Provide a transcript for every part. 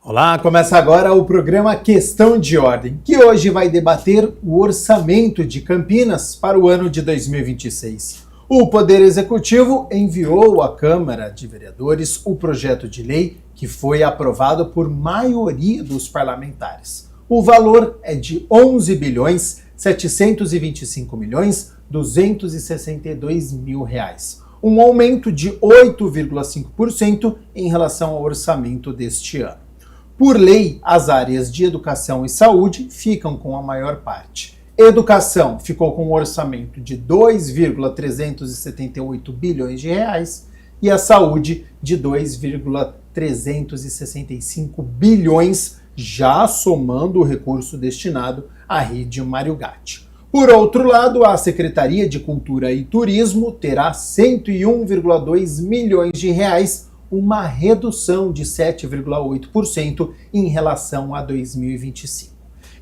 Olá, começa agora o programa Questão de Ordem, que hoje vai debater o orçamento de Campinas para o ano de 2026. O Poder Executivo enviou à Câmara de Vereadores o projeto de lei que foi aprovado por maioria dos parlamentares. O valor é de 11.725.262.000 reais, um aumento de 8,5% em relação ao orçamento deste ano. Por lei, as áreas de educação e saúde ficam com a maior parte. Educação ficou com um orçamento de 2,378 bilhões de reais e a saúde de 2,365 bilhões, já somando o recurso destinado à rede Mário Gatti. Por outro lado, a Secretaria de Cultura e Turismo terá 101,2 milhões de reais, uma redução de 7,8% em relação a 2025.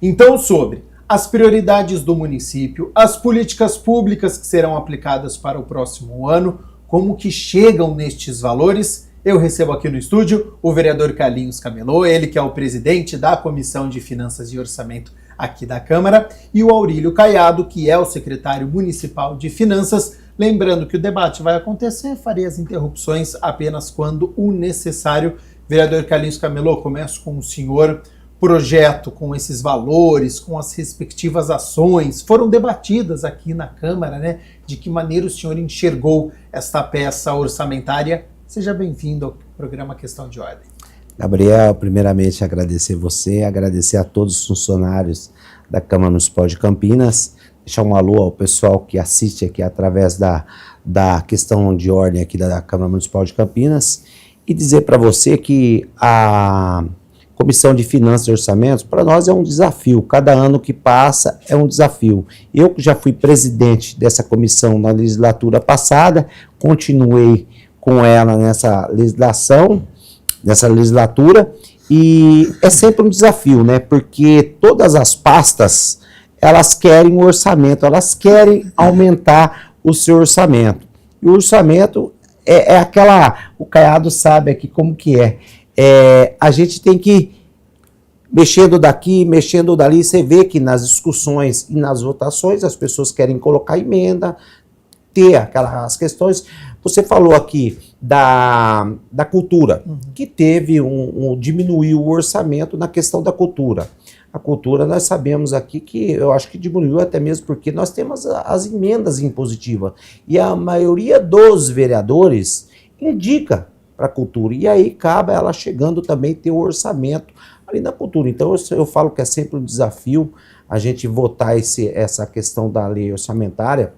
Então, sobre as prioridades do município, as políticas públicas que serão aplicadas para o próximo ano, como que chegam nestes valores, eu recebo aqui no estúdio o vereador Carlinhos Camelô, ele que é o presidente da Comissão de Finanças e Orçamento aqui da Câmara, e o Aurílio Caiado, que é o secretário municipal de Finanças. Lembrando que o debate vai acontecer, farei as interrupções apenas quando o necessário. Vereador Carlinhos Camelô, começo com o senhor. Projeto com esses valores, com as respectivas ações, foram debatidas aqui na Câmara, né? De que maneira o senhor enxergou esta peça orçamentária? Seja bem-vindo ao programa Questão de Ordem. Gabriel, primeiramente agradecer você, agradecer a todos os funcionários da Câmara Municipal de Campinas, deixar um alô ao pessoal que assiste aqui através da Questão de Ordem aqui da Câmara Municipal de Campinas e dizer para você que a Comissão de Finanças e Orçamentos, para nós é um desafio, cada ano que passa é um desafio. Eu que já fui presidente dessa comissão na legislatura passada, continuei com ela nessa legislatura, e é sempre um desafio, né? Porque todas as pastas, elas querem um orçamento, elas querem aumentar o seu orçamento. E o orçamento é aquela, o Caiado sabe aqui como que é. A gente tem que mexendo daqui, mexendo dali, você vê que nas discussões e nas votações as pessoas querem colocar emenda, ter aquelas questões. Você falou aqui da cultura, que teve diminuiu o orçamento na questão da cultura. A cultura, nós sabemos aqui que eu acho que diminuiu até mesmo porque nós temos as emendas impositivas. E a maioria dos vereadores indica para a cultura. E aí cabe ela chegando também ter o orçamento ali na cultura. Então eu falo que é sempre um desafio a gente votar essa questão da lei orçamentária.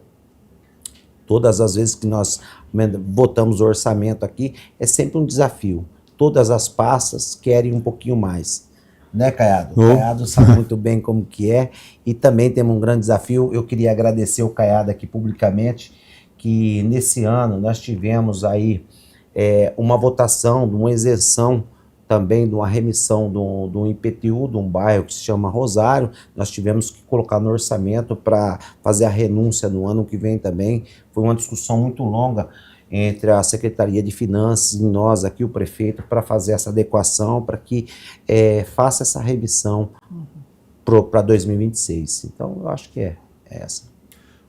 Todas as vezes que nós votamos o orçamento aqui, é sempre um desafio. Todas as pastas querem um pouquinho mais. Né, Caiado? O Caiado sabe muito bem como que é. E também temos um grande desafio. Eu queria agradecer o Caiado aqui publicamente, que nesse ano nós tivemos aí uma votação de uma isenção também de uma remissão do IPTU de um bairro que se chama Rosário. Nós tivemos que colocar no orçamento para fazer a renúncia no ano que vem também. Foi uma discussão muito longa entre a Secretaria de Finanças e nós aqui, o prefeito, para fazer essa adequação, para que faça essa remissão para 2026. Então, eu acho que é essa.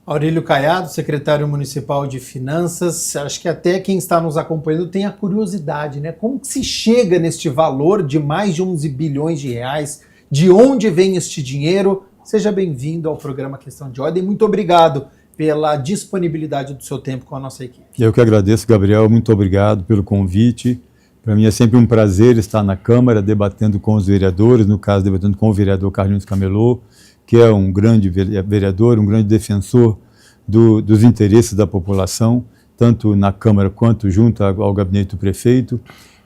Aurílio Caiado, secretário municipal de Finanças, acho que até quem está nos acompanhando tem a curiosidade, né? Como que se chega neste valor de mais de 11 bilhões de reais? De onde vem este dinheiro? Seja bem-vindo ao programa Questão de Ordem. Muito obrigado pela disponibilidade do seu tempo com a nossa equipe. Eu que agradeço, Gabriel. Muito obrigado pelo convite. Para mim é sempre um prazer estar na Câmara debatendo com os vereadores, no caso, debatendo com o vereador Carlinhos Camelô, que é um grande vereador, um grande defensor dos interesses da população, tanto na Câmara quanto junto ao gabinete do prefeito,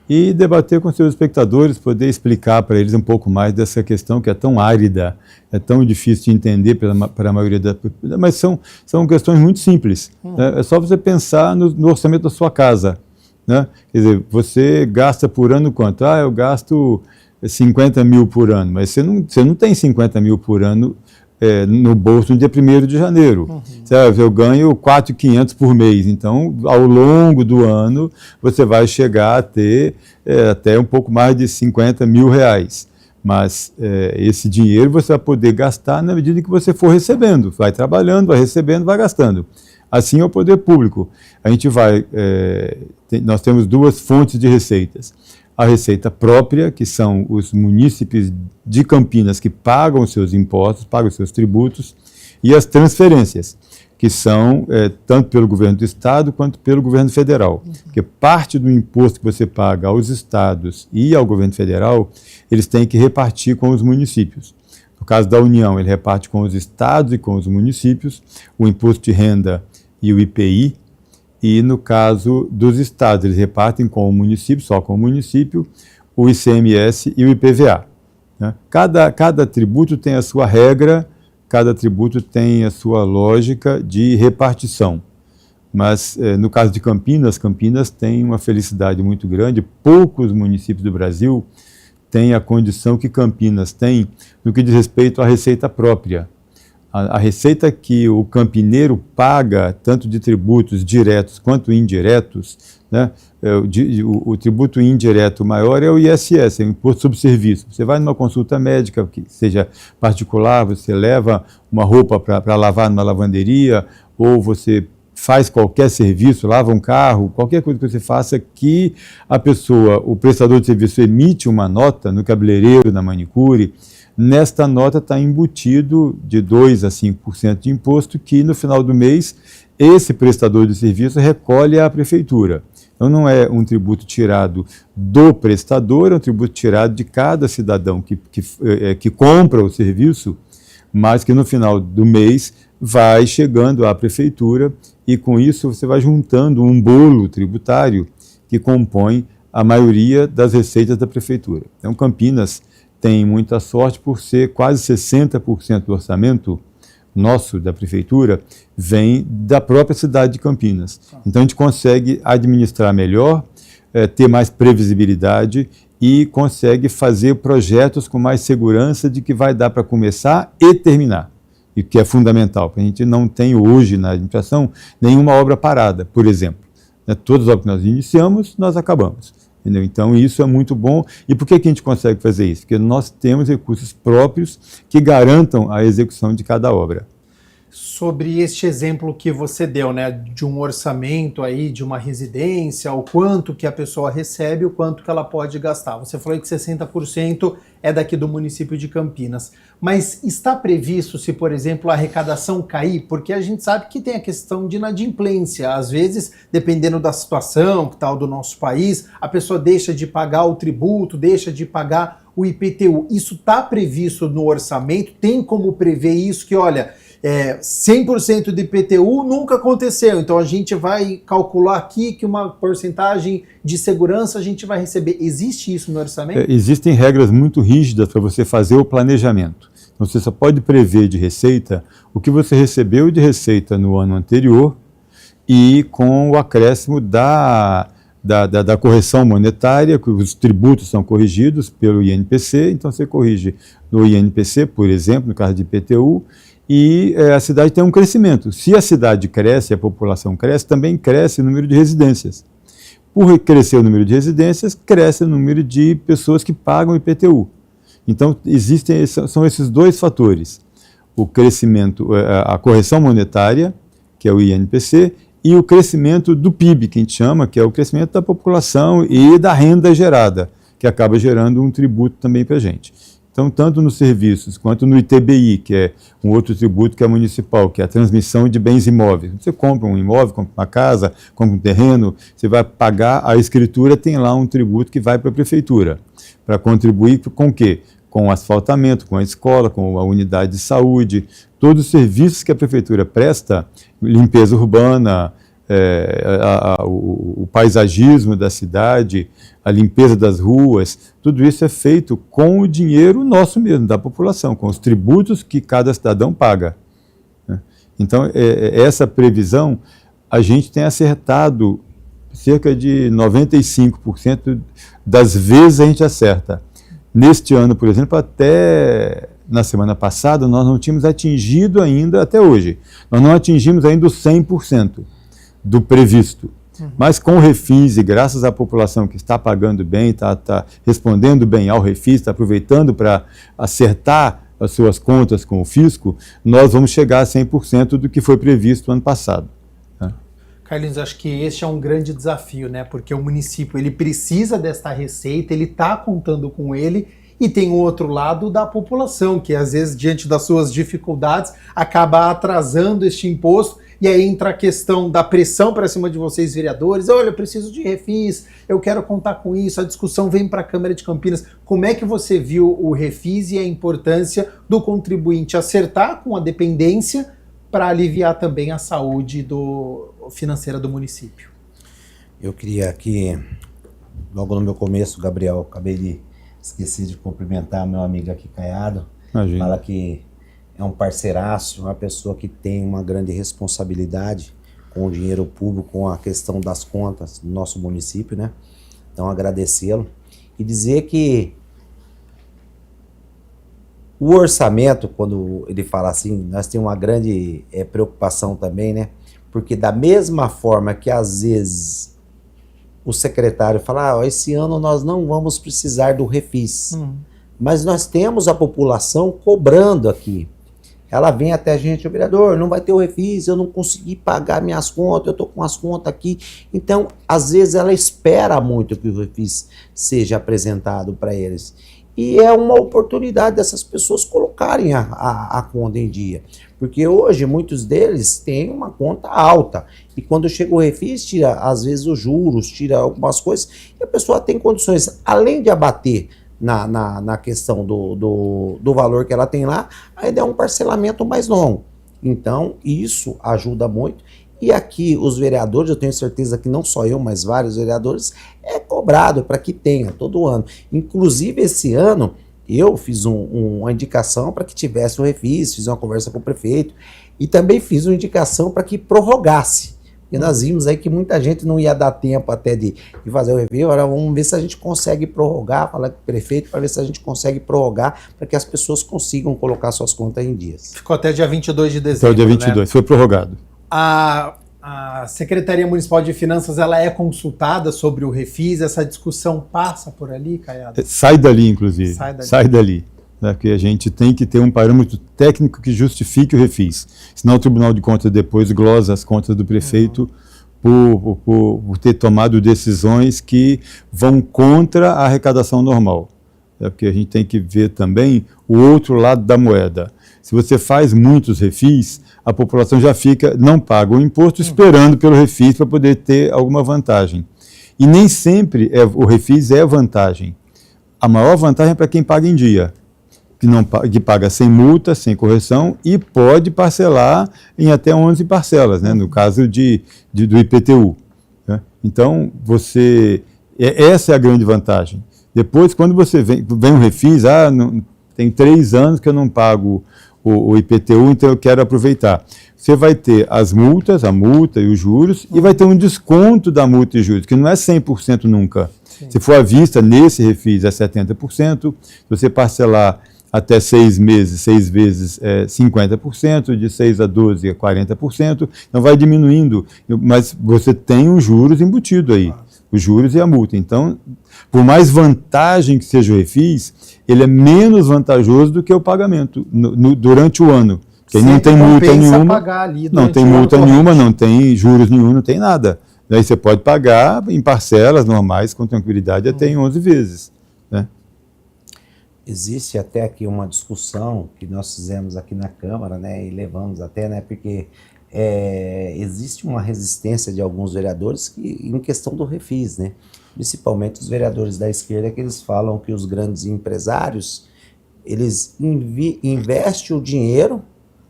e debater com seus espectadores, poder explicar para eles um pouco mais dessa questão que é tão árida, é tão difícil de entender para a maioria mas são questões muito simples. Né? É só você pensar no orçamento da sua casa. Né? Quer dizer, você gasta por ano quanto? Eu gasto 50 mil por ano, mas você não tem 50 mil por ano no bolso no dia 1º de janeiro. Sabe? Eu ganho 4.500 por mês, então ao longo do ano você vai chegar a ter até um pouco mais de 50 mil reais. Mas esse dinheiro você vai poder gastar na medida que você for recebendo, vai trabalhando, vai recebendo, vai gastando. Assim é o poder público. A gente nós temos 2 fontes de receitas. A receita própria, que são os munícipes de Campinas que pagam os seus impostos, pagam os seus tributos, e as transferências, que são tanto pelo governo do estado quanto pelo governo federal. Porque parte do imposto que você paga aos estados e ao governo federal, eles têm que repartir com os municípios. No caso da União, ele reparte com os estados e com os municípios, o imposto de renda e o IPI, e no caso dos estados, eles repartem com o município, só com o município, o ICMS e o IPVA. Né? Cada tributo tem a sua regra, cada tributo tem a sua lógica de repartição. Mas no caso de Campinas, Campinas tem uma felicidade muito grande, poucos municípios do Brasil têm a condição que Campinas tem no que diz respeito à receita própria. A receita que o campineiro paga, tanto de tributos diretos quanto indiretos, né? O tributo indireto maior é o ISS, é o Imposto sobre Serviço. Você vai numa consulta médica, que seja particular, você leva uma roupa para lavar numa lavanderia, ou você faz qualquer serviço, lava um carro, qualquer coisa que você faça que o prestador de serviço emite uma nota no cabeleireiro, na manicure. Nesta nota está embutido de 2% a 5% de imposto que no final do mês esse prestador de serviço recolhe à prefeitura. Então não é um tributo tirado do prestador, é um tributo tirado de cada cidadão que compra o serviço, mas que no final do mês vai chegando à prefeitura e com isso você vai juntando um bolo tributário que compõe a maioria das receitas da prefeitura. Então Campinas tem muita sorte por ser quase 60% do orçamento nosso, da prefeitura, vem da própria cidade de Campinas. Então a gente consegue administrar melhor, ter mais previsibilidade e consegue fazer projetos com mais segurança de que vai dar para começar e terminar, e que é fundamental, porque a gente não tem hoje na administração nenhuma obra parada, por exemplo. Todas as obras que nós iniciamos, nós acabamos. Entendeu? Então isso é muito bom. E por que a gente consegue fazer isso? Porque nós temos recursos próprios que garantam a execução de cada obra. Sobre este exemplo que você deu, né, de um orçamento aí, de uma residência, o quanto que a pessoa recebe, o quanto que ela pode gastar. Você falou que 60% é daqui do município de Campinas. Mas está previsto se, por exemplo, a arrecadação cair? Porque a gente sabe que tem a questão de inadimplência. Às vezes, dependendo da situação que tal do nosso país, a pessoa deixa de pagar o tributo, deixa de pagar o IPTU. Isso está previsto no orçamento? Tem como prever isso que, olha, 100% de IPTU nunca aconteceu, então a gente vai calcular aqui que uma porcentagem de segurança a gente vai receber. Existe isso no orçamento? Existem regras muito rígidas para você fazer o planejamento. Então você só pode prever de receita o que você recebeu de receita no ano anterior e com o acréscimo da correção monetária, que os tributos são corrigidos pelo INPC, então você corrige no INPC, por exemplo, no caso de IPTU, e a cidade tem um crescimento. Se a cidade cresce, a população cresce, também cresce o número de residências. Por crescer o número de residências, cresce o número de pessoas que pagam IPTU. Então, são esses 2 fatores. O crescimento, a correção monetária, que é o INPC, e o crescimento do PIB, que a gente chama, que é o crescimento da população e da renda gerada, que acaba gerando um tributo também para a gente. Então, tanto nos serviços quanto no ITBI, que é um outro tributo que é municipal, que é a transmissão de bens imóveis. Você compra um imóvel, compra uma casa, compra um terreno, você vai pagar a escritura, tem lá um tributo que vai para a prefeitura, para contribuir com o quê? Com o asfaltamento, com a escola, com a unidade de saúde, todos os serviços que a prefeitura presta, limpeza urbana, o paisagismo da cidade, a limpeza das ruas, tudo isso é feito com o dinheiro nosso mesmo, da população, com os tributos que cada cidadão paga. Então, essa previsão, a gente tem acertado cerca de 95% das vezes a gente acerta. Neste ano, por exemplo, até na semana passada, nós não tínhamos atingido ainda, até hoje, nós não atingimos ainda os 100% do previsto. Mas com o refis, e graças à população que está pagando bem, está respondendo bem ao refis, está aproveitando para acertar as suas contas com o fisco, nós vamos chegar a 100% do que foi previsto ano passado. Carlinhos, acho que este é um grande desafio, né? Porque o município ele precisa desta receita, ele está contando com ele, e tem o outro lado da população, que às vezes, diante das suas dificuldades, acaba atrasando este imposto, e aí entra a questão da pressão para cima de vocês, vereadores. Olha, eu preciso de refis, eu quero contar com isso, a discussão vem para a Câmara de Campinas. Como é que você viu o refis e a importância do contribuinte acertar com a dependência para aliviar também a saúde financeira do município? Eu queria aqui, logo no meu começo, Gabriel, acabei de esquecer de cumprimentar meu amigo aqui, Caiado. Imagina. Fala que é um parceiraço, uma pessoa que tem uma grande responsabilidade com o dinheiro público, com a questão das contas do nosso município, né? Então, agradecê-lo e dizer que o orçamento, quando ele fala assim, nós temos uma grande preocupação também, né? Porque da mesma forma que às vezes o secretário fala, esse ano nós não vamos precisar do refis, mas nós temos a população cobrando aqui. Ela vem até a gente, o vereador, não vai ter o refis, eu não consegui pagar minhas contas, eu estou com as contas aqui. Então, às vezes ela espera muito que o refis seja apresentado para eles. E é uma oportunidade dessas pessoas colocarem a conta em dia. Porque hoje muitos deles têm uma conta alta. E quando chega o refis, tira às vezes os juros, tira algumas coisas. E a pessoa tem condições, além de abater na questão do valor que ela tem lá, ainda é um parcelamento mais longo. Então, isso ajuda muito. E aqui, os vereadores, eu tenho certeza que não só eu, mas vários vereadores, é cobrado para que tenha todo ano. Inclusive, esse ano, eu fiz uma indicação para que tivesse o refis, fiz uma conversa com o prefeito, e também fiz uma indicação para que prorrogasse. E nós vimos aí que muita gente não ia dar tempo até de fazer o review. Agora vamos ver se a gente consegue prorrogar, falar com o prefeito para ver se a gente consegue prorrogar para que as pessoas consigam colocar suas contas em dias. Ficou até dia 22 de dezembro, Até o dia 22, né? Foi prorrogado. A Secretaria Municipal de Finanças, ela é consultada sobre o refis? Essa discussão passa por ali, Caiado? Sai dali, inclusive. Sai dali. Né? Porque a gente tem que ter um parâmetro técnico que justifique o refis. Senão o Tribunal de Contas depois glosa as contas do prefeito por ter tomado decisões que vão contra a arrecadação normal. Porque a gente tem que ver também o outro lado da moeda. Se você faz muitos refis, a população já não paga o imposto esperando pelo refis para poder ter alguma vantagem. E nem sempre o refis é vantagem. A maior vantagem é para quem paga em dia, que paga sem multa, sem correção e pode parcelar em até 11 parcelas, né, no caso do IPTU. Né? Então, essa é a grande vantagem. Depois, quando você vem um refis, tem 3 anos que eu não pago o IPTU, então eu quero aproveitar. Você vai ter a multa e os juros, e vai ter um desconto da multa e juros, que não é 100% nunca. Sim. Se for à vista, nesse refis é 70%, se você parcelar até 6 meses, 6 vezes é 50%, de 6 a 12 é 40%, então vai diminuindo, mas você tem os juros embutido aí, os juros e a multa. Então, por mais vantagem que seja o refis, ele é menos vantajoso do que o pagamento durante o ano. Porque não tem multa nenhuma, não tem juros nenhum, não tem nada. Daí você pode pagar em parcelas normais, com tranquilidade, até em 11 vezes. Né? Existe até aqui uma discussão que nós fizemos aqui na Câmara, né, e levamos até, né, porque existe uma resistência de alguns vereadores em questão do refis, né? Principalmente os vereadores da esquerda, que eles falam que os grandes empresários, eles investem o dinheiro,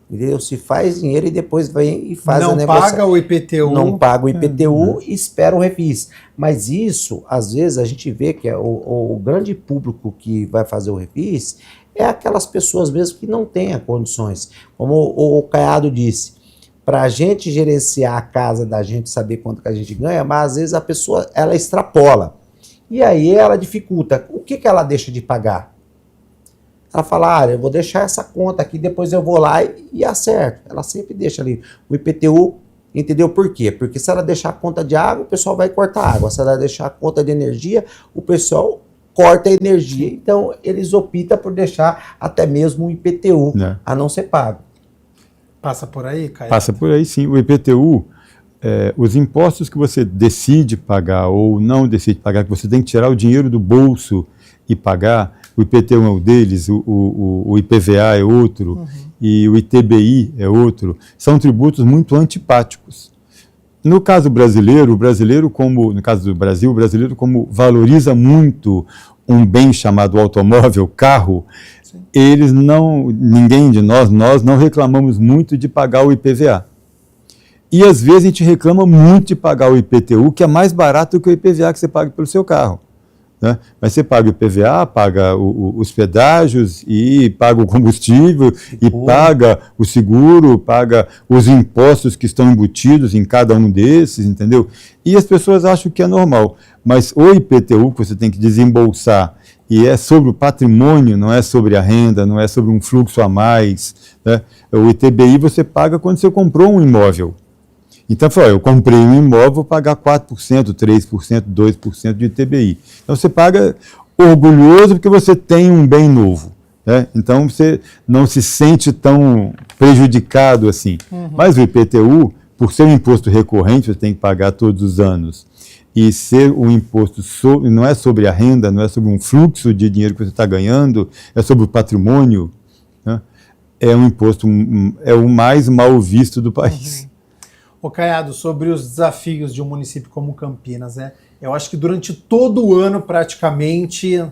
entendeu? Se faz dinheiro e depois vem e faz a negociação. Não paga o IPTU. Não paga o IPTU e espera o refis. Mas isso, às vezes, a gente vê que o grande público que vai fazer o refis é aquelas pessoas mesmo que não têm condições. Como o Caiado disse, para a gente gerenciar a casa da gente, saber quanto que a gente ganha, mas às vezes a pessoa, ela extrapola. E aí ela dificulta. O que ela deixa de pagar? ela fala, eu vou deixar essa conta aqui, depois eu vou lá e acerto. Ela sempre deixa ali o IPTU, entendeu por quê? Porque se ela deixar a conta de água, o pessoal vai cortar água. Se ela deixar a conta de energia, o pessoal corta a energia. Então, eles optam por deixar até mesmo o IPTU a não ser pago. Passa por aí, Caio? Passa por aí, sim. O IPTU, os impostos que você decide pagar ou não decide pagar, que você tem que tirar o dinheiro do bolso e pagar, o IPTU é um deles, o IPVA é outro, e o ITBI é outro, são tributos muito antipáticos. No caso brasileiro, no caso do Brasil, o brasileiro como valoriza muito um bem chamado automóvel, carro, ninguém de nós não reclamamos muito de pagar o IPVA. E às vezes a gente reclama muito de pagar o IPTU, que é mais barato do que o IPVA que você paga pelo seu carro. Né? Mas você paga o IPVA, paga os pedágios e paga o combustível e paga o seguro, paga os impostos que estão embutidos em cada um desses, entendeu? E as pessoas acham que é normal, mas o IPTU que você tem que desembolsar e é sobre o patrimônio, não é sobre a renda, não é sobre um fluxo a mais, né? O ITBI você paga quando você comprou um imóvel. Então, eu comprei um imóvel, vou pagar 4%, 3%, 2% de ITBI. Então, você paga orgulhoso porque você tem um bem novo. Né? Então, você não se sente tão prejudicado assim. Mas o IPTU, por ser um imposto recorrente, você tem que pagar todos os anos, e ser um imposto, não é sobre a renda, não é sobre um fluxo de dinheiro que você está ganhando, é sobre o patrimônio, né? É um imposto, é o mais mal visto do país. Ô Caiado, sobre os desafios de um município como Campinas, né? Eu acho que durante todo o ano, praticamente,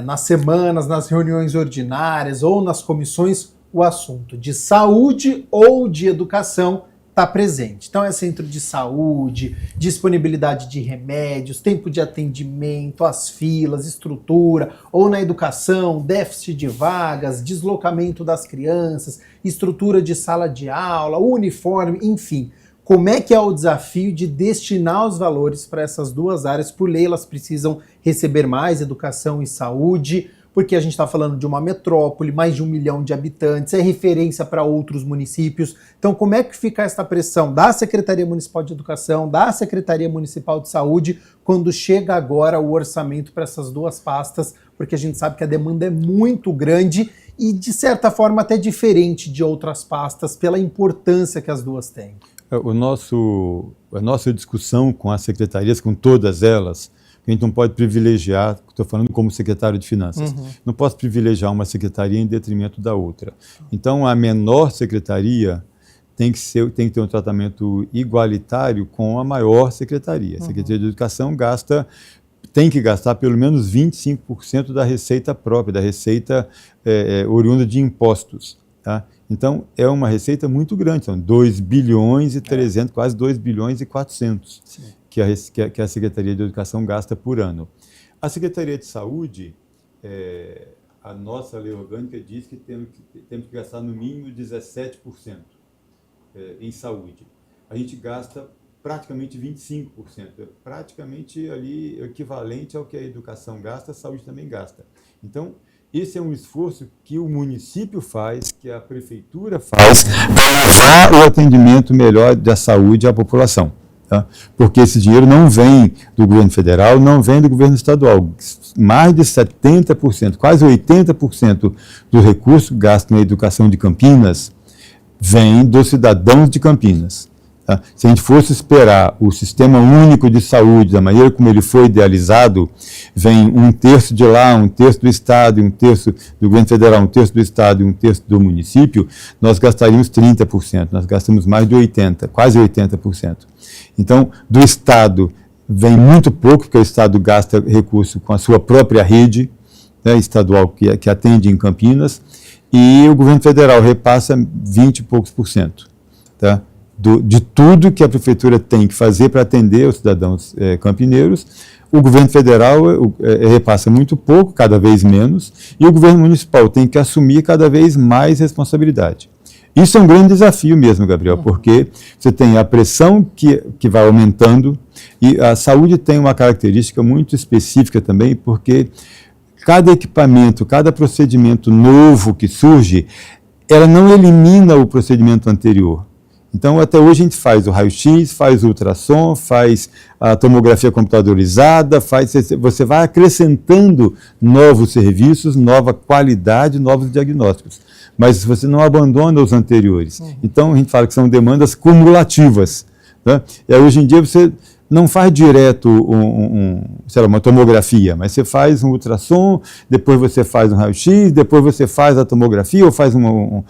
nas semanas, nas reuniões ordinárias ou nas comissões, o assunto de saúde ou de educação está presente. Então é centro de saúde, disponibilidade de remédios, tempo de atendimento, as filas, estrutura, ou na educação, déficit de vagas, deslocamento das crianças, estrutura de sala de aula, uniforme, enfim. Como é que é o desafio de destinar os valores para essas duas áreas? Por lei, elas precisam receber mais, educação e saúde, porque a gente está falando de uma metrópole, mais de 1 milhão de habitantes, é referência para outros municípios. Então, como é que fica essa pressão da Secretaria Municipal de Educação, da Secretaria Municipal de Saúde, quando chega agora o orçamento para essas duas pastas? Porque a gente sabe que a demanda é muito grande e, de certa forma, até diferente de outras pastas, pela importância que as duas têm. A nossa discussão com as secretarias, com todas elas, a gente não pode privilegiar, estou falando como secretário de Finanças, não posso privilegiar uma secretaria em detrimento da outra. Então, a menor secretaria tem que ter um tratamento igualitário com a maior secretaria. A Secretaria de Educação tem que gastar pelo menos 25% da receita própria, da receita oriunda de impostos. Tá? Então, é uma receita muito grande, são 2 bilhões e 300, quase 2 bilhões e 400 que a Secretaria de Educação gasta por ano. A Secretaria de Saúde, a nossa lei orgânica diz que temos que gastar no mínimo 17% em saúde. A gente gasta praticamente 25%, praticamente ali equivalente ao que a educação gasta, a saúde também gasta. Então, esse é um esforço que o município faz, que a prefeitura faz, para levar o atendimento melhor da saúde à população. Tá? Porque esse dinheiro não vem do governo federal, não vem do governo estadual. Mais de 70%, quase 80% do recurso gasto na educação de Campinas vem dos cidadãos de Campinas. Tá? Se a gente fosse esperar o Sistema Único de Saúde, da maneira como ele foi idealizado, vem 1/3 de lá, 1/3 do Estado, 1/3 do governo federal, 1/3 do Estado e 1/3 do município, nós gastaríamos 30%, nós gastamos mais de 80%, quase 80%. Então, do Estado vem muito pouco, porque o Estado gasta recurso com a sua própria rede, né, estadual que atende em Campinas, e o governo federal repassa 20 e poucos %. Tá? De tudo que a prefeitura tem que fazer para atender os cidadãos campineiros, o governo federal repassa muito pouco, cada vez menos, e o governo municipal tem que assumir cada vez mais responsabilidade. Isso é um grande desafio mesmo, Gabriel, porque você tem a pressão que vai aumentando, e a saúde tem uma característica muito específica também, porque cada equipamento, cada procedimento novo que surge, ela não elimina o procedimento anterior. Então, até hoje a gente faz o raio-x, faz o ultrassom, faz a tomografia computadorizada, você vai acrescentando novos serviços, nova qualidade, novos diagnósticos. Mas você não abandona os anteriores. Então, a gente fala que são demandas cumulativas. Né? E aí, hoje em dia, você não faz direto sei lá, uma tomografia, mas você faz um ultrassom, depois você faz um raio-x, depois você faz a tomografia ou faz um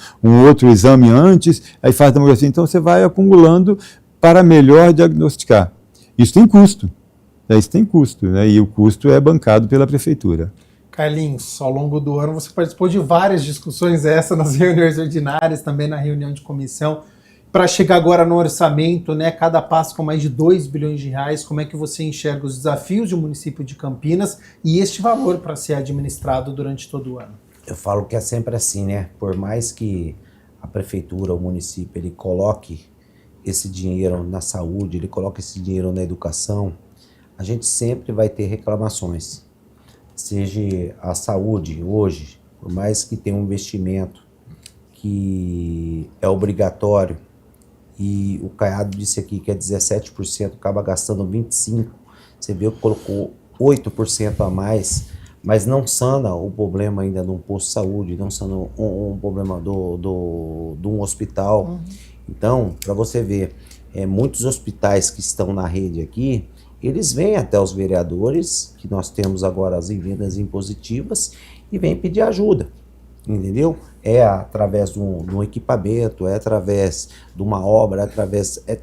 outro exame antes, aí faz a tomografia. Então você vai acumulando para melhor diagnosticar. Isso tem custo. Isso tem custo, né? E o custo é bancado pela prefeitura. Carlinhos, ao longo do ano você participou de várias discussões nas reuniões ordinárias, também na reunião de comissão, para chegar agora no orçamento, né, cada passo com mais de 2 bilhões de reais, como é que você enxerga os desafios do município de Campinas e este valor para ser administrado durante todo o ano? Eu falo que é sempre assim, né? Por mais que a prefeitura, o município, ele coloque esse dinheiro na saúde, ele coloque esse dinheiro na educação, a gente sempre vai ter reclamações. Seja a saúde hoje, por mais que tenha um investimento que é obrigatório, e o Caiado disse aqui que é 17%, acaba gastando 25%, você viu que colocou 8% a mais, mas não sana o problema ainda de um posto de saúde, não sana um problema de um hospital. Então, para você ver, muitos hospitais que estão na rede aqui, eles vêm até os vereadores, que nós temos agora as emendas impositivas, e vêm pedir ajuda. Entendeu? É através de um equipamento, é através de uma obra,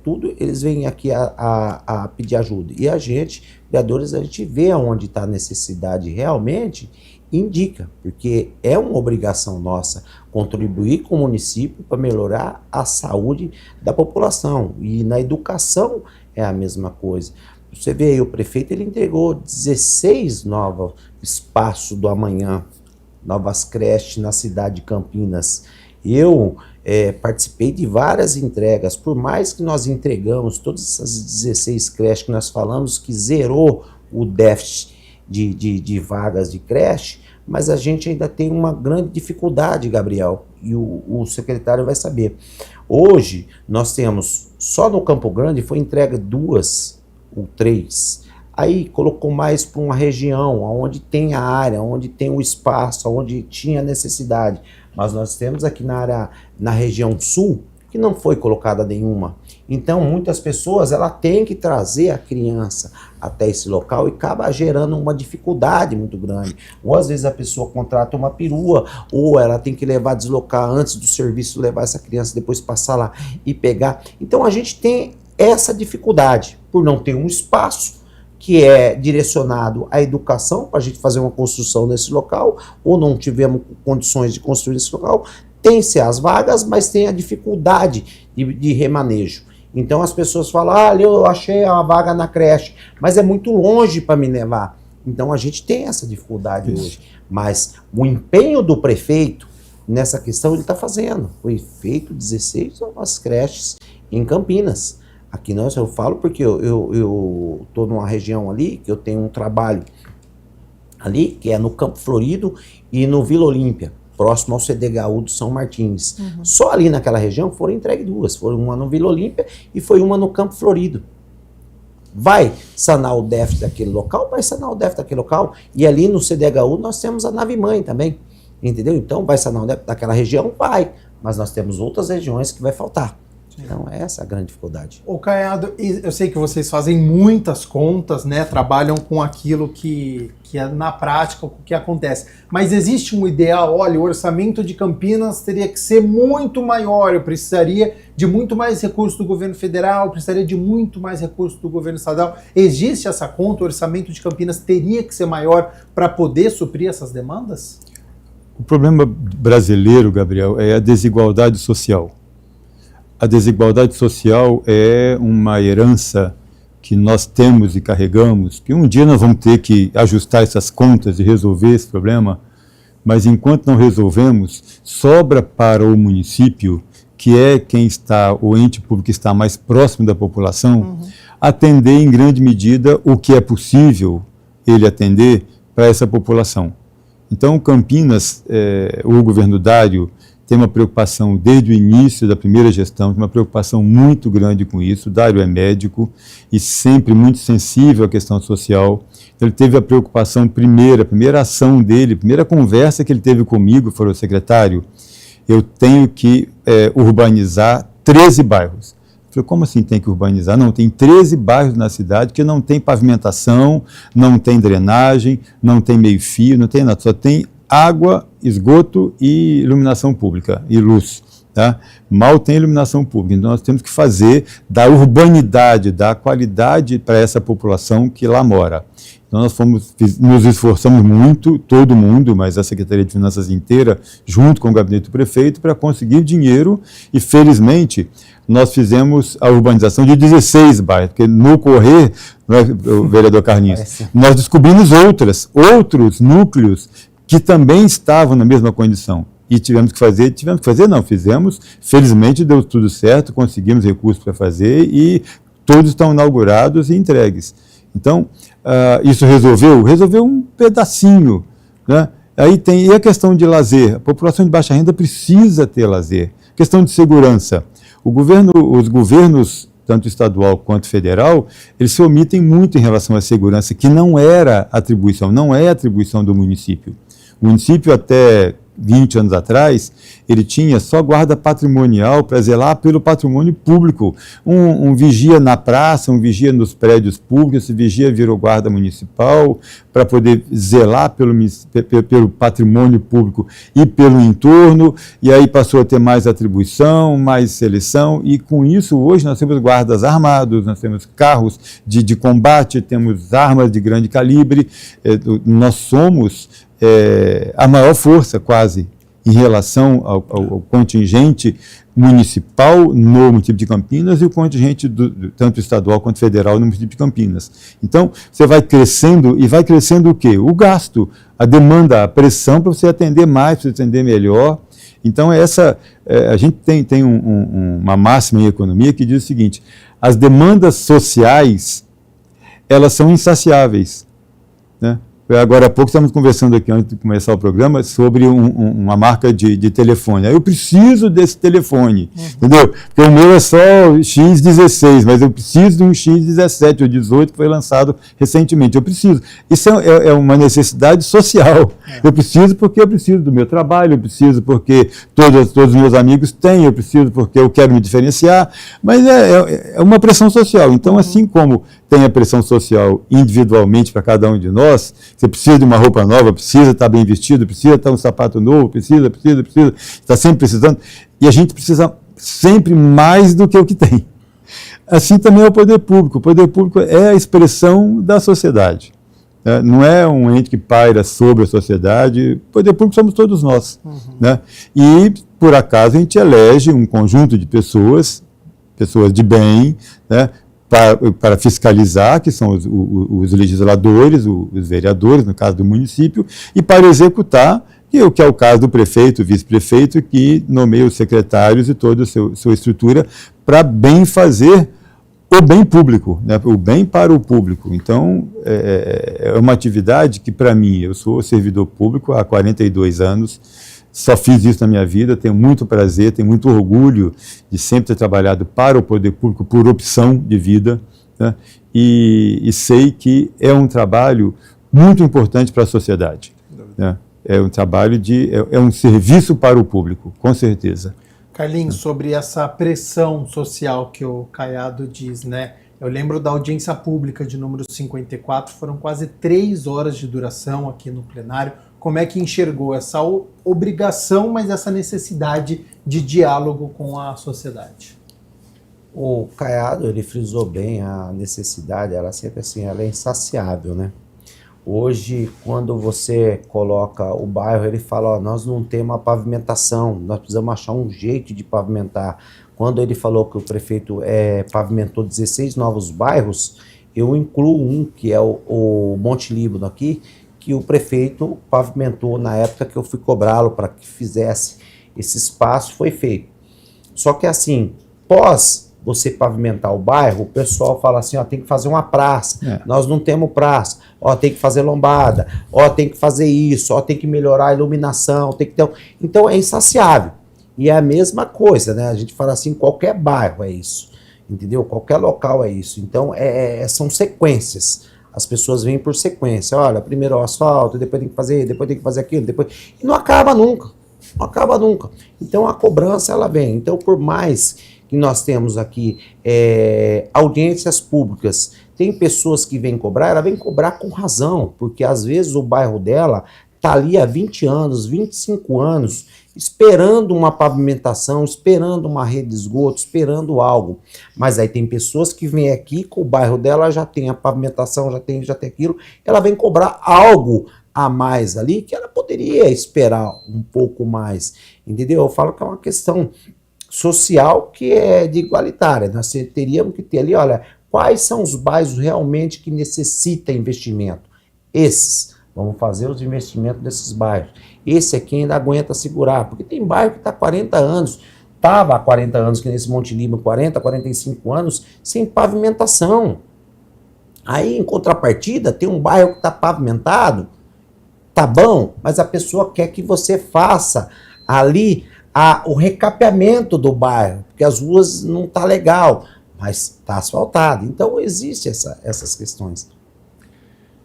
tudo, eles vêm aqui a pedir ajuda. E a gente, vereadores, a gente vê onde está a necessidade realmente e indica, porque é uma obrigação nossa contribuir com o município para melhorar a saúde da população. E na educação é a mesma coisa. Você vê aí, o prefeito ele entregou 16 novos espaços do amanhã, novas creches na cidade de Campinas. Eu participei de várias entregas, por mais que nós entregamos todas essas 16 creches que nós falamos, que zerou o déficit de vagas de creche, mas a gente ainda tem uma grande dificuldade, Gabriel, e o secretário vai saber. Hoje, nós temos, só no Campo Grande, foi entregue 2 ou 3. Aí colocou mais para uma região, onde tem a área, onde tem o espaço, onde tinha necessidade. Mas nós temos aqui na região sul, que não foi colocada nenhuma. Então, muitas pessoas, ela tem que trazer a criança até esse local e acaba gerando uma dificuldade muito grande. Ou às vezes a pessoa contrata uma perua, ou ela tem que deslocar antes do serviço, levar essa criança, depois passar lá e pegar. Então, a gente tem essa dificuldade, por não ter um espaço que é direcionado à educação, para a gente fazer uma construção nesse local, ou não tivemos condições de construir nesse local, tem-se as vagas, mas tem a dificuldade de remanejo. Então as pessoas falam, eu achei uma vaga na creche, mas é muito longe para me levar. Então a gente tem essa dificuldade hoje. Mas o empenho do prefeito nessa questão ele está fazendo. Foi feito 16 novas creches em Campinas. Aqui eu falo porque eu estou numa região ali, que eu tenho um trabalho ali, que é no Campo Florido e no Vila Olímpia, próximo ao CDHU do São Martins. Só ali naquela região foram entregues 2, foi uma no Vila Olímpia e foi uma no Campo Florido. Vai sanar o déficit daquele local? Vai sanar o déficit daquele local. E ali no CDHU nós temos a nave-mãe também, entendeu? Então vai sanar o déficit daquela região? Vai, mas nós temos outras regiões que vai faltar. Então, essa é a grande dificuldade. Ô Caiado, eu sei que vocês fazem muitas contas, né? Trabalham com aquilo que é na prática, o que acontece. Mas existe um ideal, olha, o orçamento de Campinas teria que ser muito maior, eu precisaria de muito mais recursos do governo federal, eu precisaria de muito mais recursos do governo estadual. Existe essa conta, o orçamento de Campinas teria que ser maior para poder suprir essas demandas? O problema brasileiro, Gabriel, é a desigualdade social. A desigualdade social é uma herança que nós temos e carregamos, que um dia nós vamos ter que ajustar essas contas e resolver esse problema, mas enquanto não resolvemos, sobra para o município, que é quem está, o ente público que está mais próximo da população, atender em grande medida o que é possível ele atender para essa população. Então, Campinas, o governo Dário tem uma preocupação desde o início da primeira gestão, tem uma preocupação muito grande com isso. O Dário é médico e sempre muito sensível à questão social. Então, ele teve a preocupação primeira, a primeira ação dele, a primeira conversa que ele teve comigo, falou: secretário, eu tenho que urbanizar 13 bairros. Eu falei: como assim tem que urbanizar? Não, tem 13 bairros na cidade que não tem pavimentação, não tem drenagem, não tem meio-fio, não tem nada, só tem água, esgoto e iluminação pública, e luz. Tá? Mal tem iluminação pública, então nós temos que fazer da urbanidade, da qualidade para essa população que lá mora. Então nós nos esforçamos muito, todo mundo, mas a Secretaria de Finanças inteira, junto com o gabinete do prefeito, para conseguir dinheiro, e felizmente nós fizemos a urbanização de 16 bairros, porque no correr, o vereador Carlinhos, nós descobrimos outros núcleos que também estavam na mesma condição. E fizemos, felizmente deu tudo certo, conseguimos recursos para fazer e todos estão inaugurados e entregues. Então, isso resolveu um pedacinho, né? Aí tem e a questão de lazer. A população de baixa renda precisa ter lazer. Questão de segurança. Os governos, tanto estadual quanto federal, eles se omitem muito em relação à segurança, que não é atribuição do município. O município, até 20 anos atrás, ele tinha só guarda patrimonial para zelar pelo patrimônio público. Um vigia na praça, um vigia nos prédios públicos, esse vigia virou guarda municipal para poder zelar pelo patrimônio público e pelo entorno, e aí passou a ter mais atribuição, mais seleção, e com isso hoje nós temos guardas armados, nós temos carros de combate, temos armas de grande calibre, nós somos a maior força, quase, em relação ao contingente municipal no município de Campinas e o contingente tanto estadual quanto federal no município de Campinas. Então, você vai crescendo, e vai crescendo o quê? O gasto, a demanda, a pressão para você atender mais, para você atender melhor. Então, a gente tem uma máxima em economia que diz o seguinte: as demandas sociais, elas são insaciáveis, né? Agora há pouco estamos conversando aqui, antes de começar o programa, sobre uma marca de telefone. Aí eu preciso desse telefone, entendeu? Porque o meu é só X16, mas eu preciso de um X17 ou 18 que foi lançado recentemente. Eu preciso. Isso é uma necessidade social. Eu preciso porque eu preciso do meu trabalho, eu preciso porque todos os meus amigos têm, eu preciso porque eu quero me diferenciar, mas é uma pressão social. Então, assim como tem a pressão social individualmente para cada um de nós, você precisa de uma roupa nova, precisa estar bem vestido, precisa estar um sapato novo, precisa, está sempre precisando, e a gente precisa sempre mais do que o que tem. Assim também é o poder público. O poder público é a expressão da sociedade, né? Não é um ente que paira sobre a sociedade. O poder público somos todos nós, né? E, por acaso, a gente elege um conjunto de pessoas de bem, né, para fiscalizar, que são os legisladores, os vereadores, no caso do município, e para executar, que é o caso do prefeito, vice-prefeito, que nomeia os secretários e toda a sua estrutura para bem fazer o bem público, né, o bem para o público. Então, é uma atividade que, para mim, eu sou servidor público há 42 anos, só fiz isso na minha vida, tenho muito prazer, tenho muito orgulho de sempre ter trabalhado para o poder público por opção de vida, né? E sei que é um trabalho muito importante para a sociedade, né? É um trabalho é um serviço para o público, com certeza. Carlinhos, sobre essa pressão social que o Caiado diz, né? Eu lembro da audiência pública de número 54, foram quase 3 horas de duração aqui no plenário. Como é que enxergou essa obrigação, mas essa necessidade de diálogo com a sociedade? O Caiado, ele frisou bem a necessidade, ela sempre assim, ela é insaciável, né? Hoje, quando você coloca o bairro, ele fala, ó, nós não temos a pavimentação, nós precisamos achar um jeito de pavimentar. Quando ele falou que o prefeito pavimentou 16 novos bairros, eu incluo um, que é o Monte Líbano aqui, que o prefeito pavimentou na época que eu fui cobrá-lo para que fizesse esse espaço, foi feito. Só que assim, pós você pavimentar o bairro, o pessoal fala assim, ó, tem que fazer uma praça, nós não temos praça, ó, tem que fazer lombada, ó, tem que fazer isso, ó, tem que melhorar a iluminação, tem que ter... Então é insaciável. E é a mesma coisa, né? A gente fala assim, qualquer bairro é isso, entendeu? Qualquer local é isso. Então são sequências. As pessoas vêm por sequência. Olha, primeiro o asfalto, depois tem que fazer, depois tem que fazer aquilo, depois... E não acaba nunca. Não acaba nunca. Então a cobrança, ela vem. Então, por mais que nós temos aqui audiências públicas, tem pessoas que vêm cobrar, ela vem cobrar com razão, porque às vezes o bairro dela está ali há 20 anos, 25 anos, esperando uma pavimentação, esperando uma rede de esgoto, esperando algo. Mas aí tem pessoas que vêm aqui, com o bairro dela já tem a pavimentação, já tem aquilo, ela vem cobrar algo a mais ali, que ela poderia esperar um pouco mais, entendeu? Eu falo que é uma questão social que é de igualitária. Nós teríamos que ter ali, olha, quais são os bairros realmente que necessitam investimento? Esses. Vamos fazer os investimentos desses bairros. Esse aqui ainda aguenta segurar, porque tem bairro que está há 40 anos, estava há 40 anos, que nesse Monte Líbano, 40, 45 anos, sem pavimentação. Aí, em contrapartida, tem um bairro que está pavimentado, tá bom, mas a pessoa quer que você faça ali o recapeamento do bairro, porque as ruas não tá legal, mas está asfaltado. Então, existem essas questões.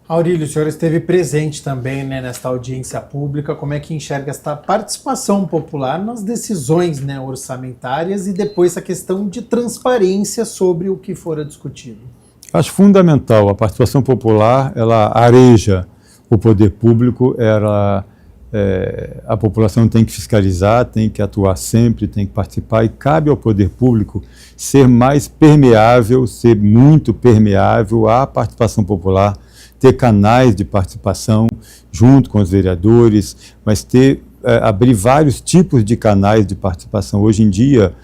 Aurílio, o senhor esteve presente também, né, nesta audiência pública. Como é que enxerga esta participação popular nas decisões, né, orçamentárias e depois a questão de transparência sobre o que fora discutido? Acho fundamental. A participação popular, ela areja o poder público, a população tem que fiscalizar, tem que atuar sempre, tem que participar, e cabe ao poder público ser mais permeável, ser muito permeável à participação popular, ter canais de participação junto com os vereadores, mas abrir vários tipos de canais de participação. Hoje em dia,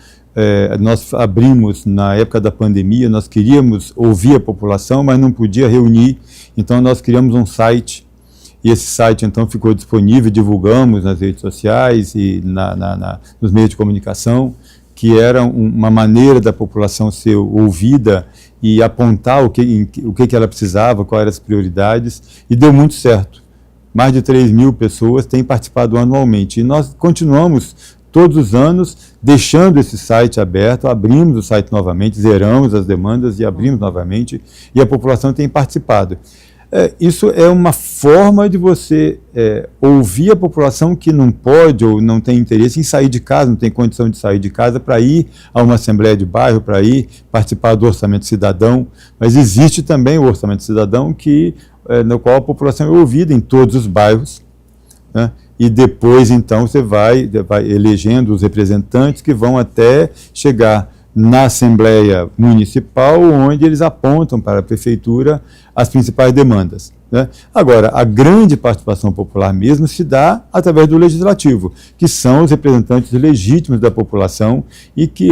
nós abrimos, na época da pandemia, nós queríamos ouvir a população, mas não podia reunir, então nós criamos um site, e esse site então ficou disponível, divulgamos nas redes sociais e nos meios de comunicação, que era uma maneira da população ser ouvida e apontar o que ela precisava, quais eram as prioridades, e deu muito certo. Mais de 3.000 pessoas têm participado anualmente, e nós continuamos todos os anos deixando esse site aberto, abrimos o site novamente, zeramos as demandas e abrimos novamente, e a população tem participado. Isso é uma forma de você ouvir a população que não pode ou não tem interesse em sair de casa, não tem condição de sair de casa para ir a uma assembleia de bairro, para ir participar do orçamento cidadão, mas existe também o orçamento cidadão no qual a população é ouvida em todos os bairros, né? E depois então você vai elegendo os representantes que vão até chegar na Assembleia Municipal, onde eles apontam para a Prefeitura as principais demandas, né? Agora, a grande participação popular mesmo se dá através do Legislativo, que são os representantes legítimos da população e que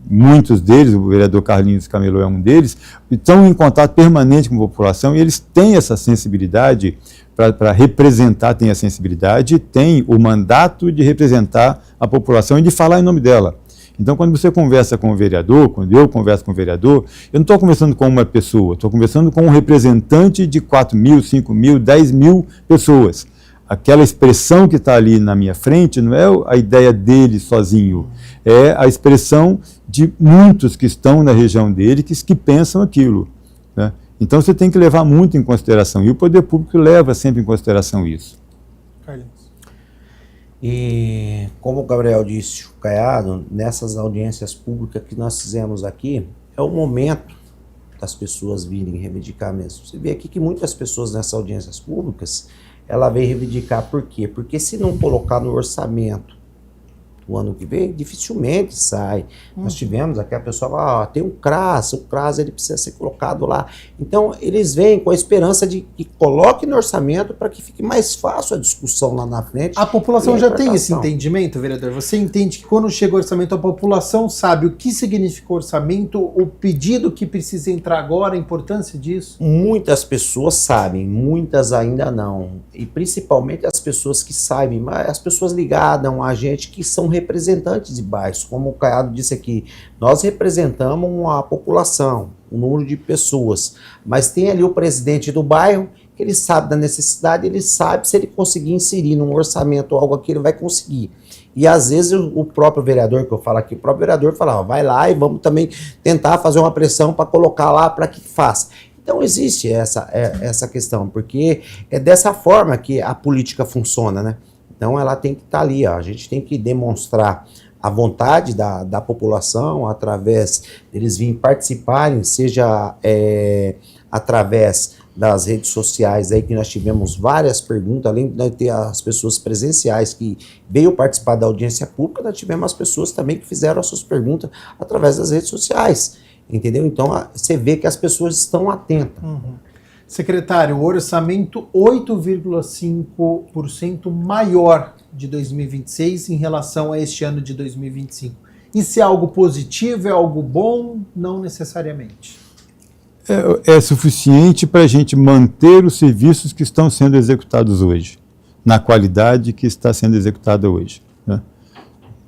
muitos deles, o vereador Carlinhos Camelô é um deles, estão em contato permanente com a população e eles têm essa sensibilidade para representar, têm a sensibilidade, têm o mandato de representar a população e de falar em nome dela. Então, quando você conversa com o vereador, quando eu converso com o vereador, eu não estou conversando com uma pessoa, estou conversando com um representante de 4.000, 5.000, 10.000 pessoas. Aquela expressão que está ali na minha frente não é a ideia dele sozinho, é a expressão de muitos que estão na região dele que pensam aquilo, né? Então, você tem que levar muito em consideração, e o poder público leva sempre em consideração isso. Carlinhos. E como o Gabriel disse, o Caiado, nessas audiências públicas que nós fizemos aqui, é o momento das pessoas virem reivindicar mesmo. Você vê aqui que muitas pessoas nessas audiências públicas, ela vem reivindicar por quê? Porque se não colocar no orçamento do ano que vem, dificilmente sai. Nós tivemos aqui a pessoa fala, tem um CRAS, o CRAS ele precisa ser colocado lá. Então, eles vêm com a esperança de que coloque no orçamento para que fique mais fácil a discussão lá na frente. A população já tem esse entendimento, vereador? Você entende que quando chega o orçamento, a população sabe o que significa o orçamento, o pedido que precisa entrar agora, a importância disso? Muitas pessoas sabem, muitas ainda não. E principalmente as pessoas que sabem, mas as pessoas ligadas a gente que são representantes de bairros, como o Caiado disse aqui, nós representamos a população, o número de pessoas, mas tem ali o presidente do bairro, que ele sabe da necessidade, ele sabe se ele conseguir inserir num orçamento algo aqui, ele vai conseguir. E às vezes o próprio vereador, que eu falo aqui, o próprio vereador fala, ó, vai lá e vamos também tentar fazer uma pressão para colocar lá para que faça. Então existe essa questão, porque é dessa forma que a política funciona, né? Então ela tem que estar ali, ó, a gente tem que demonstrar a vontade da população através deles virem participarem, seja através das redes sociais, aí que nós tivemos várias perguntas, além de ter as pessoas presenciais que veio participar da audiência pública, nós tivemos as pessoas também que fizeram as suas perguntas através das redes sociais, entendeu? Então você vê que as pessoas estão atentas. Uhum. Secretário, o orçamento 8,5% maior de 2026 em relação a este ano de 2025. Isso é algo positivo, é algo bom? Não necessariamente. É suficiente para a gente manter os serviços que estão sendo executados hoje, na qualidade que está sendo executada hoje, né?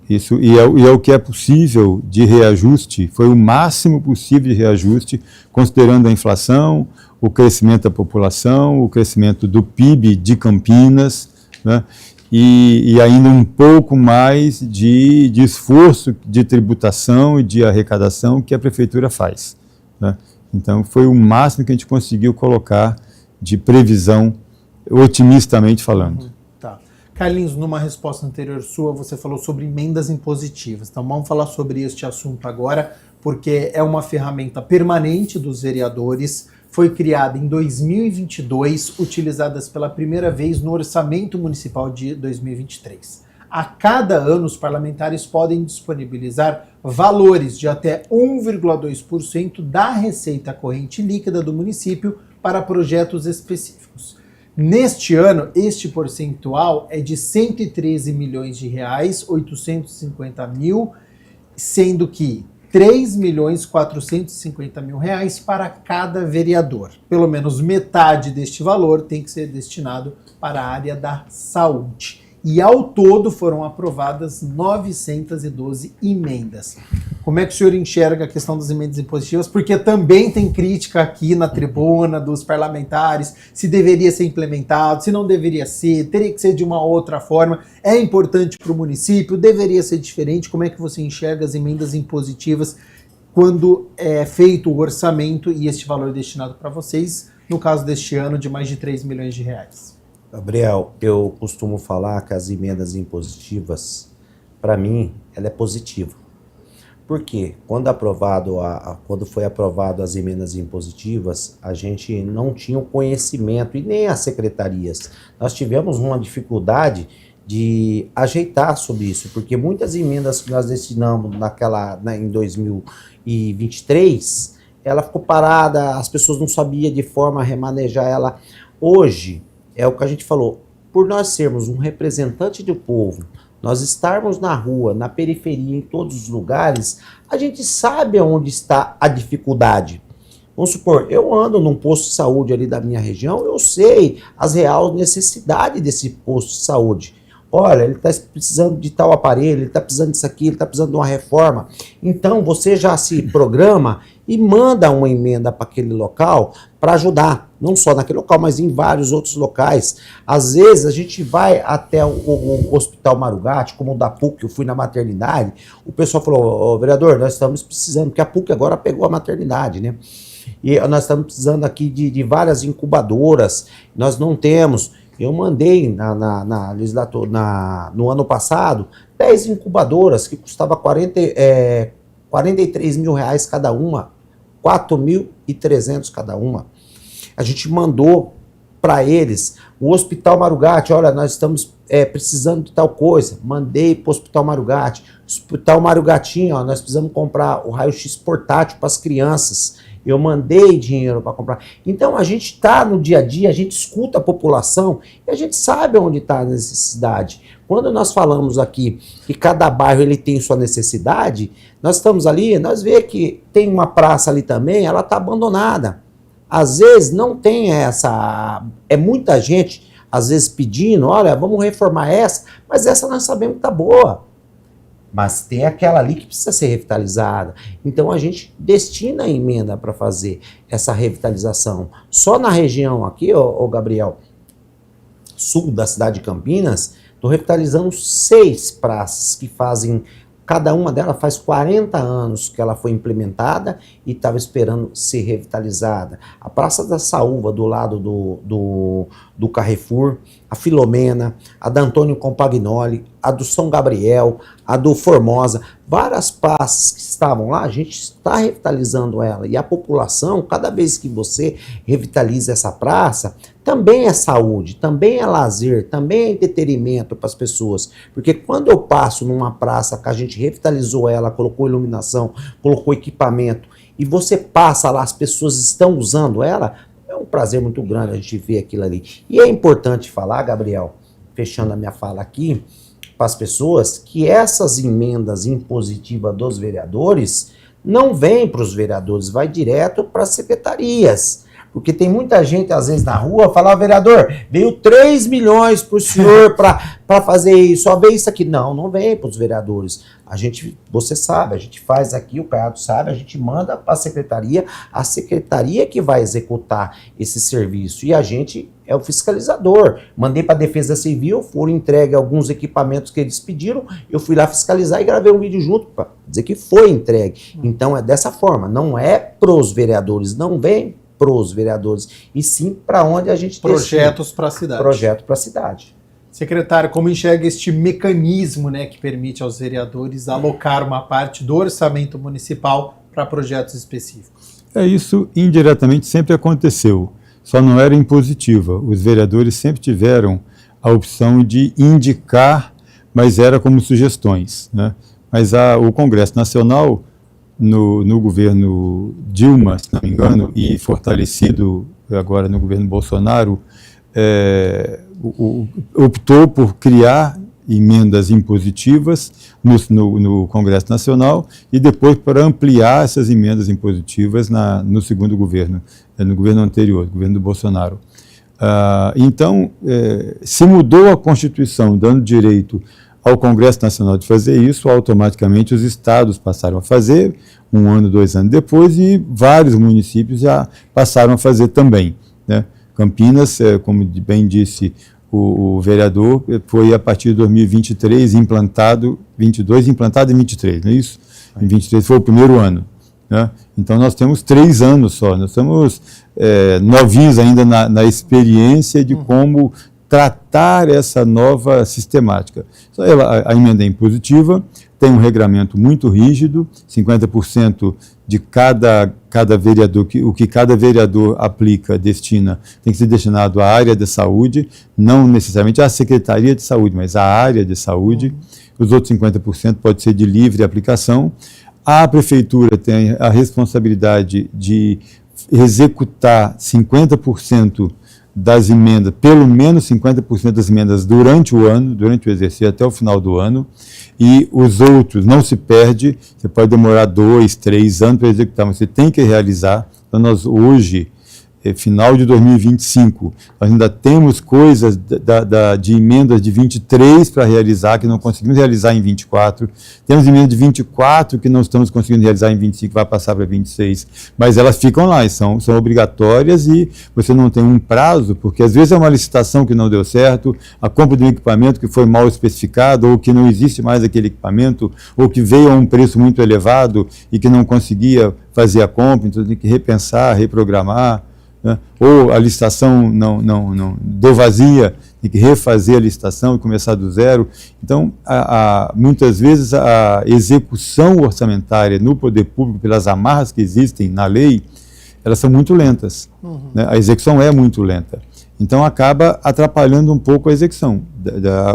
Isso, e é o que é possível de reajuste, foi o máximo possível de reajuste, considerando a inflação, o crescimento da população, o crescimento do PIB de Campinas, né? E ainda um pouco mais de esforço de tributação e de arrecadação que a prefeitura faz, né? Então, foi o máximo que a gente conseguiu colocar de previsão, otimistamente falando. Tá. Carlinhos, numa resposta anterior sua, você falou sobre emendas impositivas. Então, vamos falar sobre este assunto agora, porque é uma ferramenta permanente dos vereadores, foi criada em 2022, utilizadas pela primeira vez no Orçamento Municipal de 2023. A cada ano, os parlamentares podem disponibilizar valores de até 1,2% da receita corrente líquida do município para projetos específicos. Neste ano, este percentual é de R$ 113 milhões, 850 mil, sendo que R$ 3.450.000 para cada vereador. Pelo menos metade deste valor tem que ser destinado para a área da saúde. E ao todo foram aprovadas 912 emendas. Como é que o senhor enxerga a questão das emendas impositivas? Porque também tem crítica aqui na tribuna dos parlamentares, se deveria ser implementado, se não deveria ser, teria que ser de uma outra forma, é importante para o município, deveria ser diferente. Como é que você enxerga as emendas impositivas quando é feito o orçamento e este valor destinado para vocês, no caso deste ano, de mais de 3 milhões de reais? Gabriel, eu costumo falar que as emendas impositivas, para mim, ela é positiva. Por quê? Quando foi aprovado as emendas impositivas, a gente não tinha o conhecimento, e nem as secretarias. Nós tivemos uma dificuldade de ajeitar sobre isso, porque muitas emendas que nós destinamos em 2023, ela ficou parada, as pessoas não sabiam de forma a remanejar ela. Hoje, é o que a gente falou, por nós sermos um representante do povo, nós estarmos na rua, na periferia, em todos os lugares, a gente sabe onde está a dificuldade. Vamos supor, eu ando num posto de saúde ali da minha região, eu sei as reais necessidades desse posto de saúde. Olha, ele está precisando de tal aparelho, ele está precisando disso aqui, ele está precisando de uma reforma. Então, você já se programa e manda uma emenda para aquele local para ajudar. Não só naquele local, mas em vários outros locais. Às vezes, a gente vai até o Hospital Marugatti, como o da PUC, eu fui na maternidade, o pessoal falou, vereador, nós estamos precisando, porque a PUC agora pegou a maternidade, né? E nós estamos precisando aqui de várias incubadoras, nós não temos. Eu mandei na legislatura, no ano passado, 10 incubadoras que custava 43 mil reais cada uma, 4.300 cada uma. A gente mandou para eles, o Hospital Marugatti, olha, nós estamos precisando de tal coisa, mandei para o Hospital Marugatti. Hospital Marugatinho, ó, nós precisamos comprar o raio-x portátil para as crianças. Eu mandei dinheiro para comprar. Então, a gente está no dia a dia, a gente escuta a população e a gente sabe onde está a necessidade. Quando nós falamos aqui que cada bairro ele tem sua necessidade, nós estamos ali, nós vemos que tem uma praça ali também, ela está abandonada. Às vezes não tem essa... É muita gente, às vezes, pedindo, olha, vamos reformar essa, mas essa nós sabemos que está boa. mas tem aquela ali que precisa ser revitalizada. Então a gente destina a emenda para fazer essa revitalização. Só na região aqui, ô Gabriel, sul da cidade de Campinas, estou revitalizando 6 praças que fazem, cada uma delas faz 40 anos que ela foi implementada e estava esperando ser revitalizada. A Praça da Saúva, do lado do Carrefour, a Filomena, a da Antônio Compagnoli, a do São Gabriel, a do Formosa, várias praças que estavam lá, a gente está revitalizando ela. E a população, cada vez que você revitaliza essa praça, também é saúde, também é lazer, também é entretenimento para as pessoas. Porque quando eu passo numa praça que a gente revitalizou ela, colocou iluminação, colocou equipamento, e você passa lá, as pessoas estão usando ela, é um prazer muito grande a gente ver aquilo ali. E é importante falar, Gabriel, fechando a minha fala aqui, para as pessoas, que essas emendas impositivas dos vereadores não vêm para os vereadores, vai direto para as secretarias. Porque tem muita gente, às vezes, na rua, falar, vereador, veio 3 milhões para o senhor para fazer isso, só veio isso aqui. Não, não vem para os vereadores. A gente, você sabe, a gente faz aqui, o Caiado sabe, a gente manda para a secretaria que vai executar esse serviço. E a gente é o fiscalizador. Mandei para a Defesa Civil, foram entregues alguns equipamentos que eles pediram, eu fui lá fiscalizar e gravei um vídeo junto para dizer que foi entregue. Então é dessa forma, não é pros vereadores, não vem pros vereadores, e sim para onde a gente projetos para a cidade. Projeto para a cidade. Secretário, como enxerga este mecanismo, né, que permite aos vereadores alocar uma parte do orçamento municipal para projetos específicos? Isso indiretamente sempre aconteceu, só não era impositiva. Os vereadores sempre tiveram a opção de indicar, mas era como sugestões, né? Mas o Congresso Nacional, no governo Dilma, se não me engano, e fortalecido agora no governo Bolsonaro, optou por criar emendas impositivas no Congresso Nacional e depois para ampliar essas emendas impositivas no segundo governo, no governo anterior, no governo do Bolsonaro. Então, se mudou a Constituição, dando direito ao Congresso Nacional de fazer isso, automaticamente os estados passaram a fazer, 1 ano, 2 anos depois, e vários municípios já passaram a fazer também, né? Campinas, como bem disse o vereador, foi a partir de 2023 implantado, 22 implantado em 23, não é isso? Em 23 foi o primeiro ano, né? Então nós temos 3 anos só, nós estamos novinhos ainda na experiência de como tratar essa nova sistemática. A emenda é impositiva, tem um regramento muito rígido, 50% de cada vereador, o que cada vereador aplica, destina, tem que ser destinado à área de saúde, não necessariamente à Secretaria de Saúde, mas à área de saúde. Os outros 50% pode ser de livre aplicação. A Prefeitura tem a responsabilidade de executar 50% das emendas, pelo menos 50% das emendas durante o ano, durante o exercício até o final do ano, e os outros não se perde, você pode demorar 2, 3 anos para executar, mas você tem que realizar. Então nós hoje, final de 2025, nós ainda temos coisas de emendas de 23 para realizar, que não conseguimos realizar em 24, temos emendas de 24 que não estamos conseguindo realizar em 25, vai passar para 26, mas elas ficam lá, e são obrigatórias, e você não tem um prazo, porque às vezes é uma licitação que não deu certo, a compra de um equipamento que foi mal especificado, ou que não existe mais aquele equipamento, ou que veio a um preço muito elevado e que não conseguia fazer a compra, então tem que repensar, reprogramar, né? Ou a licitação não deu vazia, tem que refazer a licitação e começar do zero. Então, muitas vezes a execução orçamentária no poder público, pelas amarras que existem na lei, elas são muito lentas, né? A execução é muito lenta. Então, acaba atrapalhando um pouco a execução,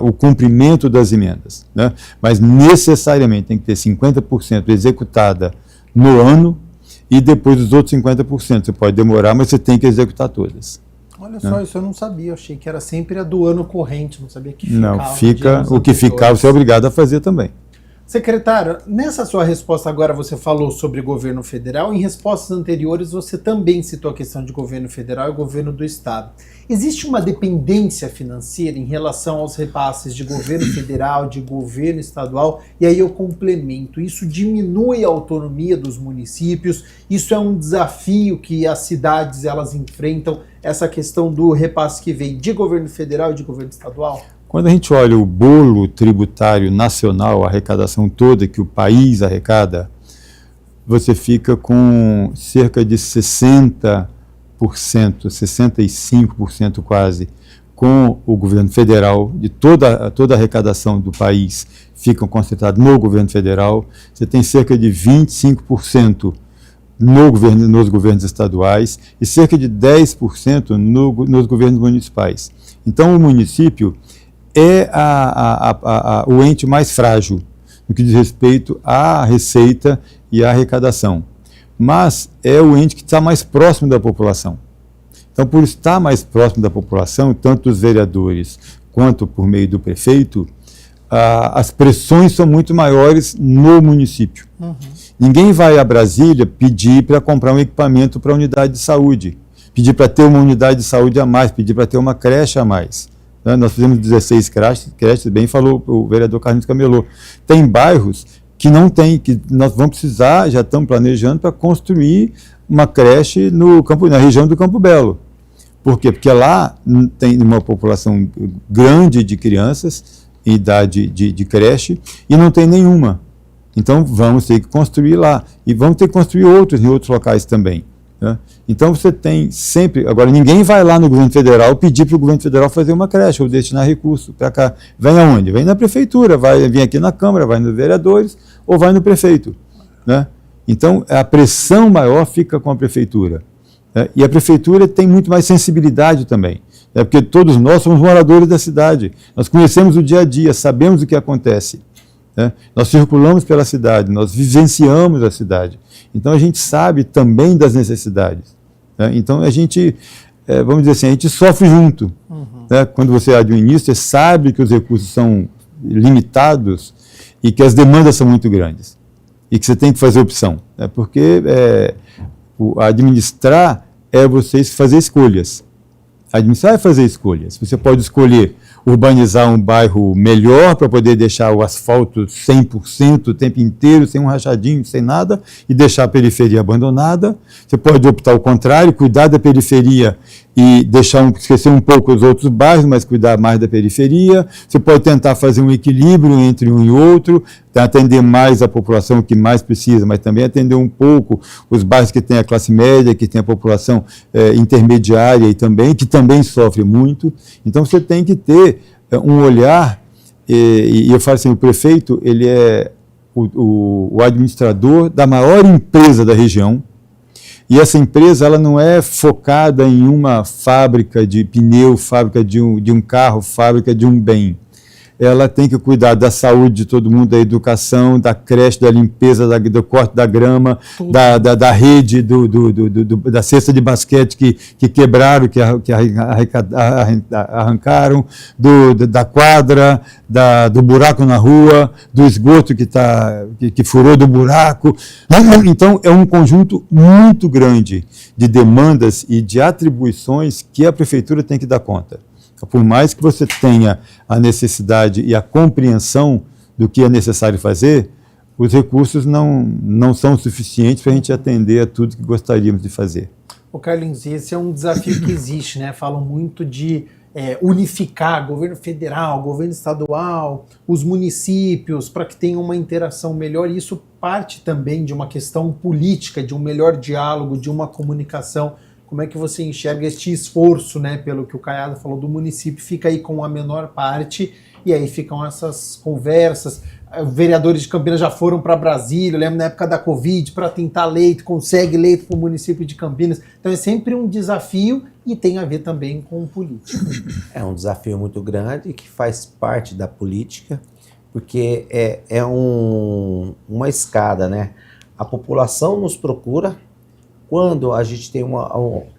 o cumprimento das emendas, né? Mas necessariamente tem que ter 50% executada no ano, e depois os outros 50%. Você pode demorar, mas você tem que executar todas. Olha só, isso eu não sabia. Eu achei que era sempre a do ano corrente, não sabia que ficava. Não, fica o que ficar, você é obrigado a fazer também. Secretário, nessa sua resposta agora você falou sobre governo federal, em respostas anteriores você também citou a questão de governo federal e governo do estado. Existe uma dependência financeira em relação aos repasses de governo federal, de governo estadual, e aí eu complemento, isso diminui a autonomia dos municípios, isso é um desafio que as cidades elas enfrentam, essa questão do repasse que vem de governo federal e de governo estadual? Quando a gente olha o bolo tributário nacional, a arrecadação toda que o país arrecada, você fica com cerca de 60%, 65% quase, com o governo federal, de toda a arrecadação do país ficam concentrados no governo federal. Você tem cerca de 25% nos governos estaduais e cerca de 10% nos governos municipais. Então, o município é o ente mais frágil no que diz respeito à receita e à arrecadação, mas é o ente que está mais próximo da população. Então, por estar mais próximo da população, tanto os vereadores quanto por meio do prefeito, as pressões são muito maiores no município. Uhum. Ninguém vai a Brasília pedir para comprar um equipamento para a unidade de saúde, pedir para ter uma unidade de saúde a mais, pedir para ter uma creche a mais. Nós fizemos 16 creches, bem falou o vereador Carlinhos Camelô. Tem bairros que não tem, que nós vamos precisar, já estamos planejando para construir uma creche na região do Campo Belo. Por quê? Porque lá tem uma população grande de crianças em idade de creche e não tem nenhuma. Então vamos ter que construir lá e vamos ter que construir outros em outros locais também. Né? Então você tem sempre, agora ninguém vai lá no governo federal pedir para o governo federal fazer uma creche ou destinar recurso para cá. Vem aonde? Vem na prefeitura, vai vir aqui na Câmara, vai nos vereadores ou vai no prefeito. Né? Então a pressão maior fica com a prefeitura. Né? E a prefeitura tem muito mais sensibilidade também, né? Porque todos nós somos moradores da cidade, nós conhecemos o dia a dia, sabemos o que acontece. Né? Nós circulamos pela cidade, nós vivenciamos a cidade. Então a gente sabe também das necessidades. Né? Então a gente, vamos dizer assim, a gente sofre junto. Uhum. Né? Quando você administra, você sabe que os recursos são limitados e que as demandas são muito grandes. E que você tem que fazer opção. Né? Porque administrar é você fazer escolhas. Administrar é fazer escolhas. Você pode escolher urbanizar um bairro melhor para poder deixar o asfalto 100% o tempo inteiro, sem um rachadinho, sem nada, e deixar a periferia abandonada. Você pode optar ao contrário, cuidar da periferia e esquecer um pouco os outros bairros, mas cuidar mais da periferia. Você pode tentar fazer um equilíbrio entre um e outro, atender mais a população que mais precisa, mas também atender um pouco os bairros que têm a classe média, que tem a população intermediária e também, que também sofre muito. Então você tem que ter um olhar, e eu falo assim, o prefeito ele é o administrador da maior empresa da região, e essa empresa ela não é focada em uma fábrica de pneu, fábrica de um carro, fábrica de um bem. Ela tem que cuidar da saúde de todo mundo, da educação, da creche, da limpeza, do corte da grama, da rede, da cesta de basquete que quebraram, que arrancaram, da quadra, do buraco na rua, do esgoto que furou do buraco. Então, é um conjunto muito grande de demandas e de atribuições que a prefeitura tem que dar conta. Por mais que você tenha a necessidade e a compreensão do que é necessário fazer, os recursos não são suficientes para a gente atender a tudo que gostaríamos de fazer. Ô Carlinhos, esse é um desafio que existe, né? Falam muito de unificar governo federal, governo estadual, os municípios, para que tenha uma interação melhor. E isso parte também de uma questão política, de um melhor diálogo, de uma comunicação. Como é que você enxerga este esforço, né, pelo que o Caiado falou, do município, fica aí com a menor parte, e aí ficam essas conversas. Vereadores de Campinas já foram para Brasília, eu lembro na época da Covid, para tentar leito, consegue leito para o município de Campinas. Então é sempre um desafio e tem a ver também com política. É um desafio muito grande que faz parte da política, porque é uma escada, né? A população nos procura Quando a gente tem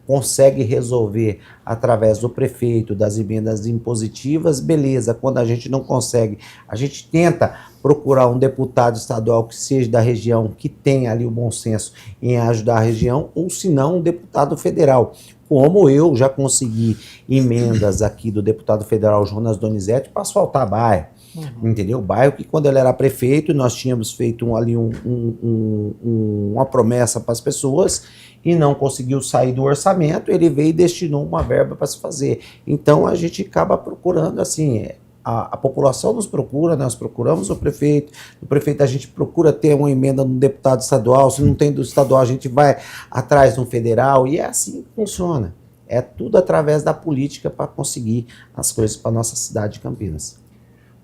consegue resolver através do prefeito, das emendas impositivas, beleza. Quando a gente não consegue, a gente tenta procurar um deputado estadual que seja da região, que tenha ali o bom senso em ajudar a região, ou se não, um deputado federal. Como eu já consegui emendas aqui do deputado federal Jonas Donizete para asfaltar bairro. Entendeu? Bairro que quando ele era prefeito nós tínhamos feito uma promessa para as pessoas e não conseguiu sair do orçamento, ele veio e destinou uma verba para se fazer. Então a gente acaba procurando assim, a população nos procura, nós procuramos o prefeito a gente procura ter uma emenda no deputado estadual, se não tem do estadual a gente vai atrás de um federal e é assim que funciona. É tudo através da política para conseguir as coisas para a nossa cidade de Campinas.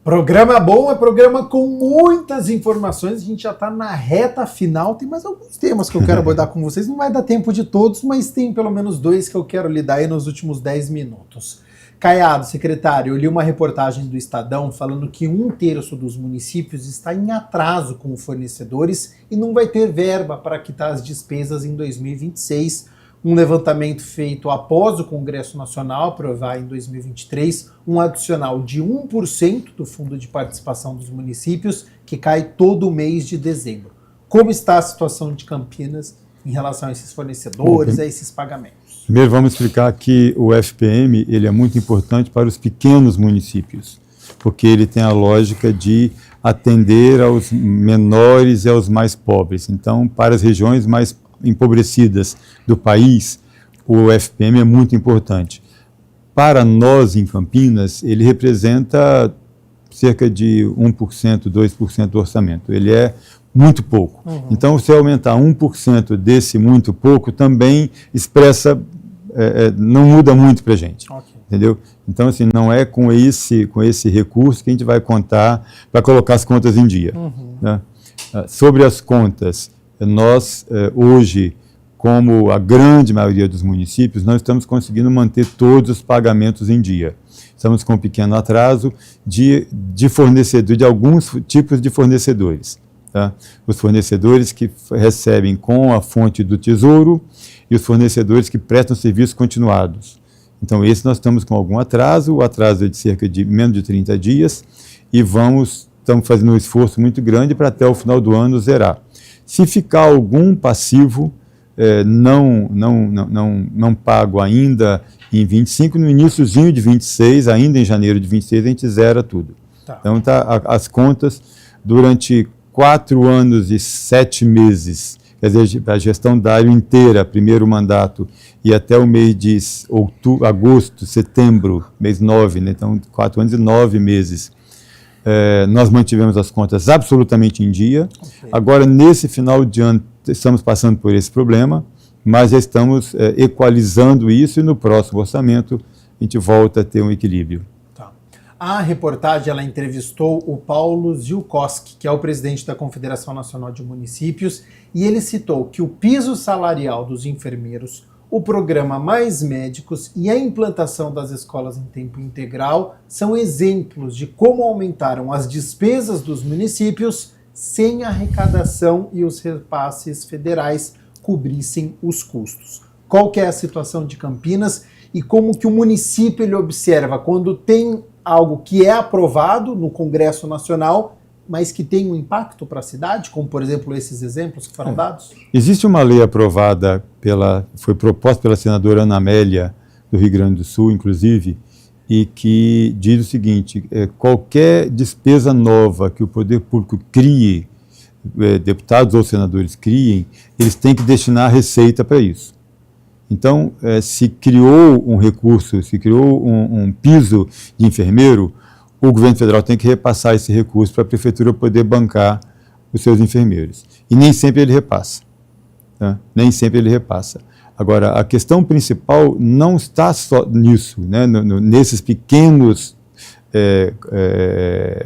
Programa bom, é programa com muitas informações, a gente já está na reta final, tem mais alguns temas que eu quero abordar com vocês, não vai dar tempo de todos, mas tem pelo menos 2 que eu quero lidar aí nos últimos 10 minutos. Caiado, secretário, eu li uma reportagem do Estadão falando que 1/3 dos municípios está em atraso com fornecedores e não vai ter verba para quitar as despesas em 2026. Um levantamento feito após o Congresso Nacional aprovar em 2023 um adicional de 1% do Fundo de Participação dos Municípios, que cai todo mês de dezembro. Como está a situação de Campinas em relação a esses fornecedores, a esses pagamentos? Primeiro vamos explicar que o FPM ele é muito importante para os pequenos municípios, porque ele tem a lógica de atender aos menores e aos mais pobres. Então, para as regiões mais empobrecidas do país, o FPM é muito importante. Para nós em Campinas, ele representa cerca de 1%, 2% do orçamento. Ele é muito pouco. Então, se aumentar 1% desse muito pouco, também expressa, não muda muito para a gente. Entendeu? Então, assim, não é com esse recurso que a gente vai contar para colocar as contas em dia. Né? Sobre as contas, nós, hoje, como a grande maioria dos municípios, nós estamos conseguindo manter todos os pagamentos em dia. Estamos com um pequeno atraso de fornecedor, de alguns tipos de fornecedores. Tá? Os fornecedores que recebem com a fonte do Tesouro e os fornecedores que prestam serviços continuados. Então, esse nós estamos com algum atraso, o atraso é de cerca de menos de 30 dias e estamos fazendo um esforço muito grande para até o final do ano zerar. Se ficar algum passivo não pago ainda em 25, no iníciozinho de 26, ainda em janeiro de 26, a gente zera tudo. Tá. Então, as contas, durante 4 anos e 7 meses, quer dizer, a gestão Dário inteira, primeiro mandato, e até o mês de agosto, setembro, mês 9, né? Então 4 anos e 9 meses, nós mantivemos as contas absolutamente em dia. Agora, nesse final de ano, estamos passando por esse problema, mas já estamos equalizando isso e no próximo orçamento a gente volta a ter um equilíbrio. Tá. A reportagem ela entrevistou o Paulo Zielkowski, que é o presidente da Confederação Nacional de Municípios, e ele citou que o piso salarial dos enfermeiros, o programa Mais Médicos e a implantação das escolas em tempo integral são exemplos de como aumentaram as despesas dos municípios sem a arrecadação e os repasses federais cobrissem os custos. Qual que é a situação de Campinas e como que o município ele observa quando tem algo que é aprovado no Congresso Nacional, mas que tem um impacto para a cidade, como, por exemplo, esses exemplos que foram dados? Existe uma lei aprovada, foi proposta pela senadora Ana Amélia, do Rio Grande do Sul, inclusive, e que diz o seguinte, qualquer despesa nova que o poder público crie, deputados ou senadores criem, eles têm que destinar a receita para isso. Então, se criou um recurso, se criou um piso de enfermeiro, o governo federal tem que repassar esse recurso para a prefeitura poder bancar os seus enfermeiros. E nem sempre ele repassa. Tá? Nem sempre ele repassa. Agora, a questão principal não está só nisso, né? Nesses pequenos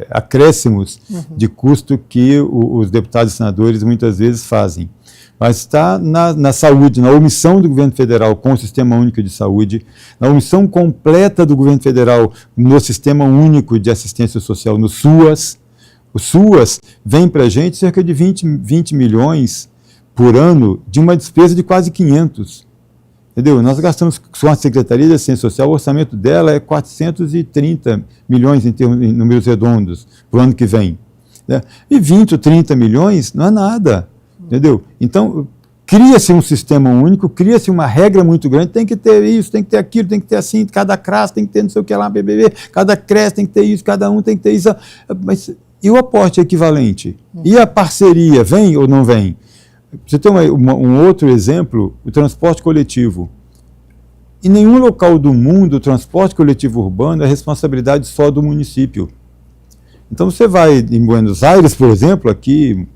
acréscimos de custo que os deputados e senadores muitas vezes fazem. Mas está na saúde, na omissão do governo federal com o Sistema Único de Saúde, na omissão completa do governo federal no Sistema Único de Assistência Social, no SUAS. O SUAS vem para a gente cerca de 20 milhões por ano de uma despesa de quase 500. Entendeu? Nós gastamos, com a Secretaria de Assistência Social, o orçamento dela é 430 milhões em números redondos para o ano que vem. Né? E 20 ou 30 milhões não é nada. Entendeu? Então, cria-se um sistema único, cria-se uma regra muito grande, tem que ter isso, tem que ter aquilo, tem que ter assim, cada CRAS tem que ter não sei o que lá, BBB, cada CRES tem que ter isso, cada um tem que ter isso. Mas e o aporte equivalente? E a parceria, vem ou não vem? Você tem um outro exemplo, o transporte coletivo. Em nenhum local do mundo, o transporte coletivo urbano é responsabilidade só do município. Então você vai em Buenos Aires, por exemplo, aqui,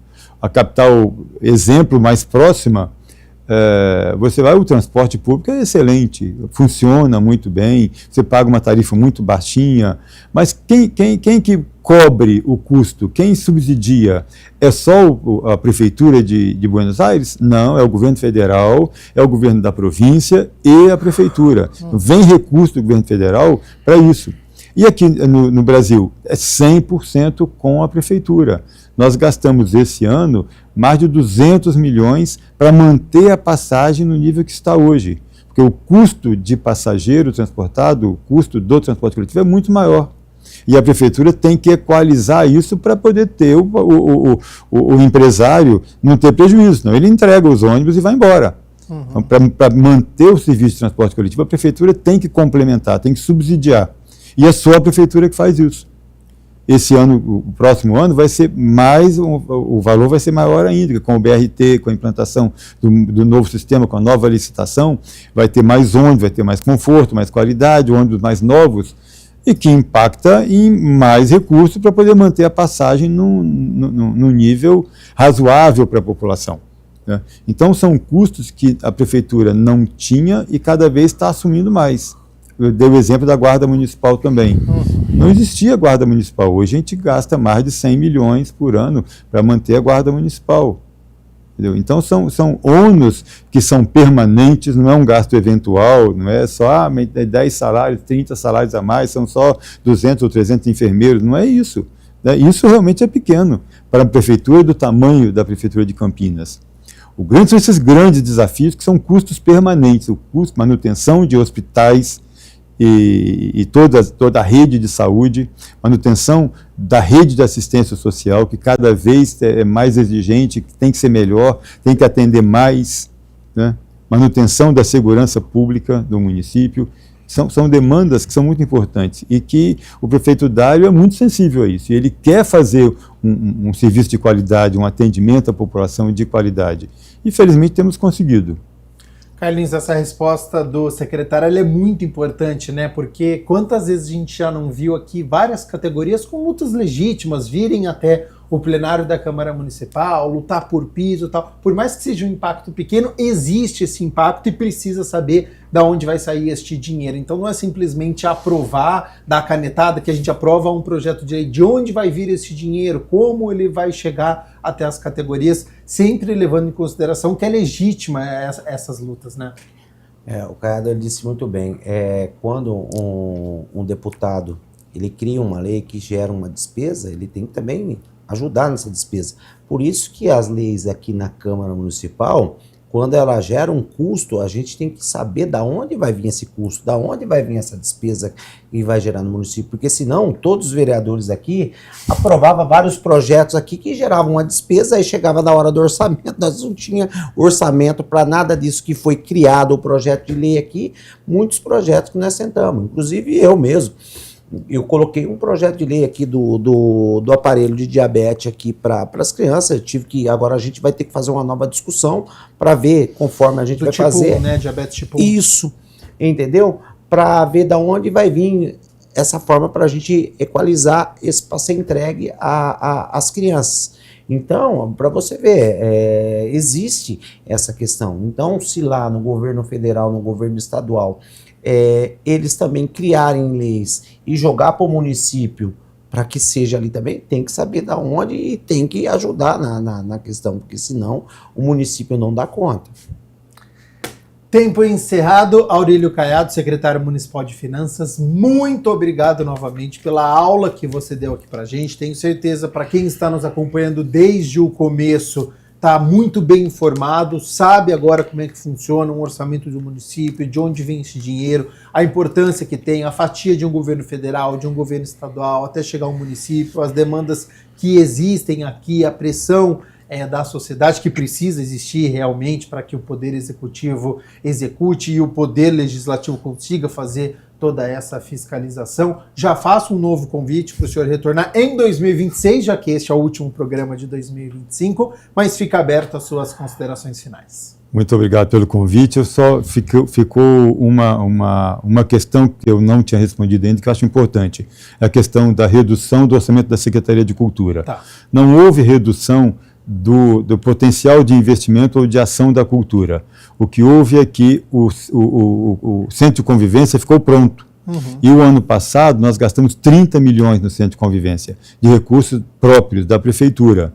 a capital exemplo mais próxima, você vai, o transporte público é excelente, funciona muito bem, você paga uma tarifa muito baixinha, mas quem que cobre o custo, quem subsidia, é só a Prefeitura de Buenos Aires? Não, é o governo federal, é o governo da província e a Prefeitura. Vem recurso do governo federal para isso. E aqui no Brasil, é 100% com a Prefeitura. Nós gastamos esse ano mais de 200 milhões para manter a passagem no nível que está hoje. Porque o custo de passageiro transportado, o custo do transporte coletivo é muito maior. E a Prefeitura tem que equalizar isso para poder ter o empresário não ter prejuízo, senão ele entrega os ônibus e vai embora. Então, para manter o serviço de transporte coletivo, a Prefeitura tem que complementar, tem que subsidiar. E é só a Prefeitura que faz isso. Esse ano, o próximo ano, vai ser mais, o valor vai ser maior ainda, com o BRT, com a implantação do novo sistema, com a nova licitação, vai ter mais ônibus, vai ter mais conforto, mais qualidade, ônibus mais novos, e que impacta em mais recursos para poder manter a passagem num nível razoável para a população. Né? Então, são custos que a Prefeitura não tinha e cada vez está assumindo mais. Eu dei o exemplo da Guarda Municipal também. Não existia Guarda Municipal. Hoje a gente gasta mais de 100 milhões por ano para manter a Guarda Municipal. Entendeu? Então são ônus que são permanentes, não é um gasto eventual, não é só 10 salários, 30 salários a mais, são só 200 ou 300 enfermeiros, não é isso. Né? Isso realmente é pequeno para a Prefeitura do tamanho da Prefeitura de Campinas. São esses grandes desafios que são custos permanentes, o custo, manutenção de hospitais, e toda a rede de saúde, manutenção da rede de assistência social, que cada vez é mais exigente, tem que ser melhor, tem que atender mais, né? Manutenção da segurança pública do município, são demandas que são muito importantes e que o prefeito Dário é muito sensível a isso, e ele quer fazer um serviço de qualidade, um atendimento à população de qualidade. E felizmente temos conseguido. Carlinhos, essa resposta do secretário ela é muito importante, né? Porque quantas vezes a gente já não viu aqui várias categorias com lutas legítimas virem até o plenário da Câmara Municipal, lutar por piso e tal. Por mais que seja um impacto pequeno, existe esse impacto e precisa saber de onde vai sair este dinheiro. Então não é simplesmente aprovar, dar a canetada, que a gente aprova um projeto de lei, de onde vai vir esse dinheiro, como ele vai chegar até as categorias, sempre levando em consideração que é legítima essas lutas, né? O Caiado disse muito bem, quando um deputado ele cria uma lei que gera uma despesa, ele tem que também ajudar nessa despesa. Por isso que as leis aqui na Câmara Municipal, quando ela gera um custo, a gente tem que saber da onde vai vir esse custo, da onde vai vir essa despesa que vai gerar no município, porque senão todos os vereadores aqui aprovavam vários projetos aqui que geravam uma despesa, aí chegava na hora do orçamento, nós não tinha orçamento para nada disso que foi criado o projeto de lei aqui, muitos projetos que nós sentamos, inclusive eu mesmo. Eu coloquei um projeto de lei aqui do aparelho de diabetes aqui para as crianças. Agora a gente vai ter que fazer uma nova discussão para ver conforme a gente vai fazer. Né? Diabetes tipo 1. Isso, entendeu? Para ver da onde vai vir essa forma para a gente equalizar para ser entregue às crianças. Então, para você ver, existe essa questão. Então, se lá no governo federal, no governo estadual, eles também criarem leis e jogar para o município para que seja ali também, tem que saber da onde e tem que ajudar na questão, porque senão o município não dá conta. Tempo encerrado. Aurélio Caiado, secretário municipal de Finanças, muito obrigado novamente pela aula que você deu aqui para a gente. Tenho certeza, para quem está nos acompanhando desde o começo, está muito bem informado, sabe agora como é que funciona um orçamento de um município, de onde vem esse dinheiro, a importância que tem, a fatia de um governo federal, de um governo estadual, até chegar ao município, as demandas que existem aqui, a pressão da sociedade que precisa existir realmente para que o Poder Executivo execute e o Poder Legislativo consiga fazer toda essa fiscalização. Já faço um novo convite para o senhor retornar em 2026, já que este é o último programa de 2025, mas fica aberto às suas considerações finais. Muito obrigado pelo convite. Ficou uma questão que eu não tinha respondido ainda, que eu acho importante. É a questão da redução do orçamento da Secretaria de Cultura. Tá. Não houve redução do potencial de investimento ou de ação da cultura. O que houve é que o Centro de Convivência ficou pronto. Uhum. E o ano passado nós gastamos 30 milhões no Centro de Convivência, de recursos próprios da Prefeitura.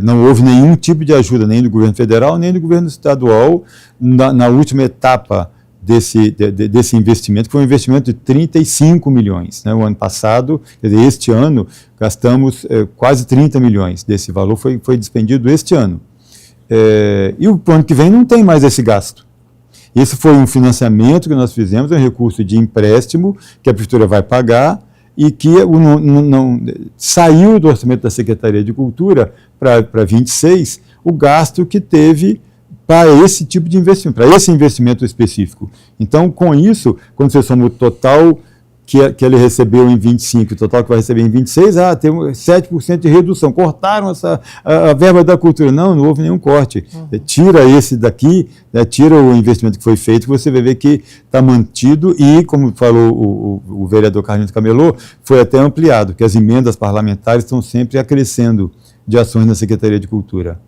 Não houve nenhum tipo de ajuda, nem do governo federal, nem do governo estadual, na última etapa desse investimento, que foi um investimento de 35 milhões. Né? O ano passado, quer dizer, este ano, gastamos quase 30 milhões desse valor, foi despendido este ano. E o ano que vem não tem mais esse gasto. Esse foi um financiamento que nós fizemos, um recurso de empréstimo que a Prefeitura vai pagar e que não saiu do orçamento da Secretaria de Cultura para 26 o gasto que teve para esse tipo de investimento, para esse investimento específico. Então, com isso, quando você soma o total que ele recebeu em 25, o total que vai receber em 26, tem 7% de redução. Cortaram a verba da cultura. Não houve nenhum corte. Uhum. Tira esse daqui, né, tira o investimento que foi feito, você vai ver que está mantido e, como falou o vereador Carlinhos Camelô, foi até ampliado, que as emendas parlamentares estão sempre acrescendo de ações na Secretaria de Cultura.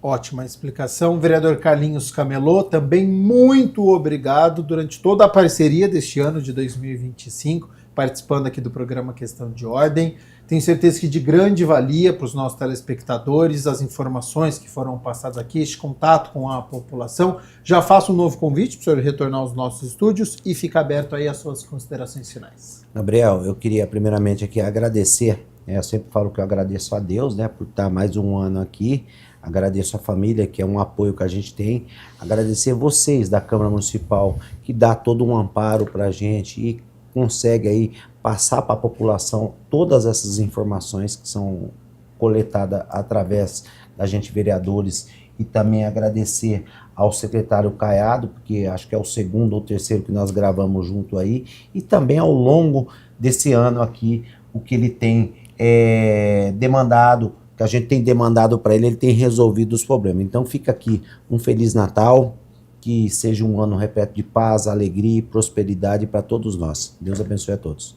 Ótima explicação. Vereador Carlinhos Camelô, também muito obrigado durante toda a parceria deste ano de 2025, participando aqui do programa Questão de Ordem. Tenho certeza que de grande valia para os nossos telespectadores, as informações que foram passadas aqui, este contato com a população. Já faço um novo convite para o senhor retornar aos nossos estúdios e fica aberto aí às suas considerações finais. Gabriel, eu queria primeiramente aqui agradecer, eu sempre falo que eu agradeço a Deus, né, por estar mais um ano aqui. Agradeço a família, que é um apoio que a gente tem. Agradecer vocês da Câmara Municipal, que dá todo um amparo para a gente e consegue aí passar para a população todas essas informações que são coletadas através da gente vereadores. E também agradecer ao secretário Caiado, porque acho que é o segundo ou terceiro que nós gravamos junto aí. E também ao longo desse ano aqui, o que ele tem demandado, que a gente tem demandado para ele tem resolvido os problemas. Então fica aqui um Feliz Natal, que seja um ano repleto de paz, alegria e prosperidade para todos nós. Deus abençoe a todos.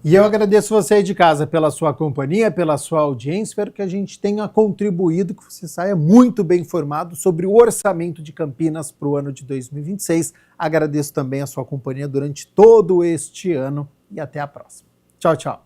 E eu agradeço você aí de casa pela sua companhia, pela sua audiência. Espero que a gente tenha contribuído, que você saia muito bem informado sobre o orçamento de Campinas para o ano de 2026. Agradeço também a sua companhia durante todo este ano e até a próxima. Tchau, tchau.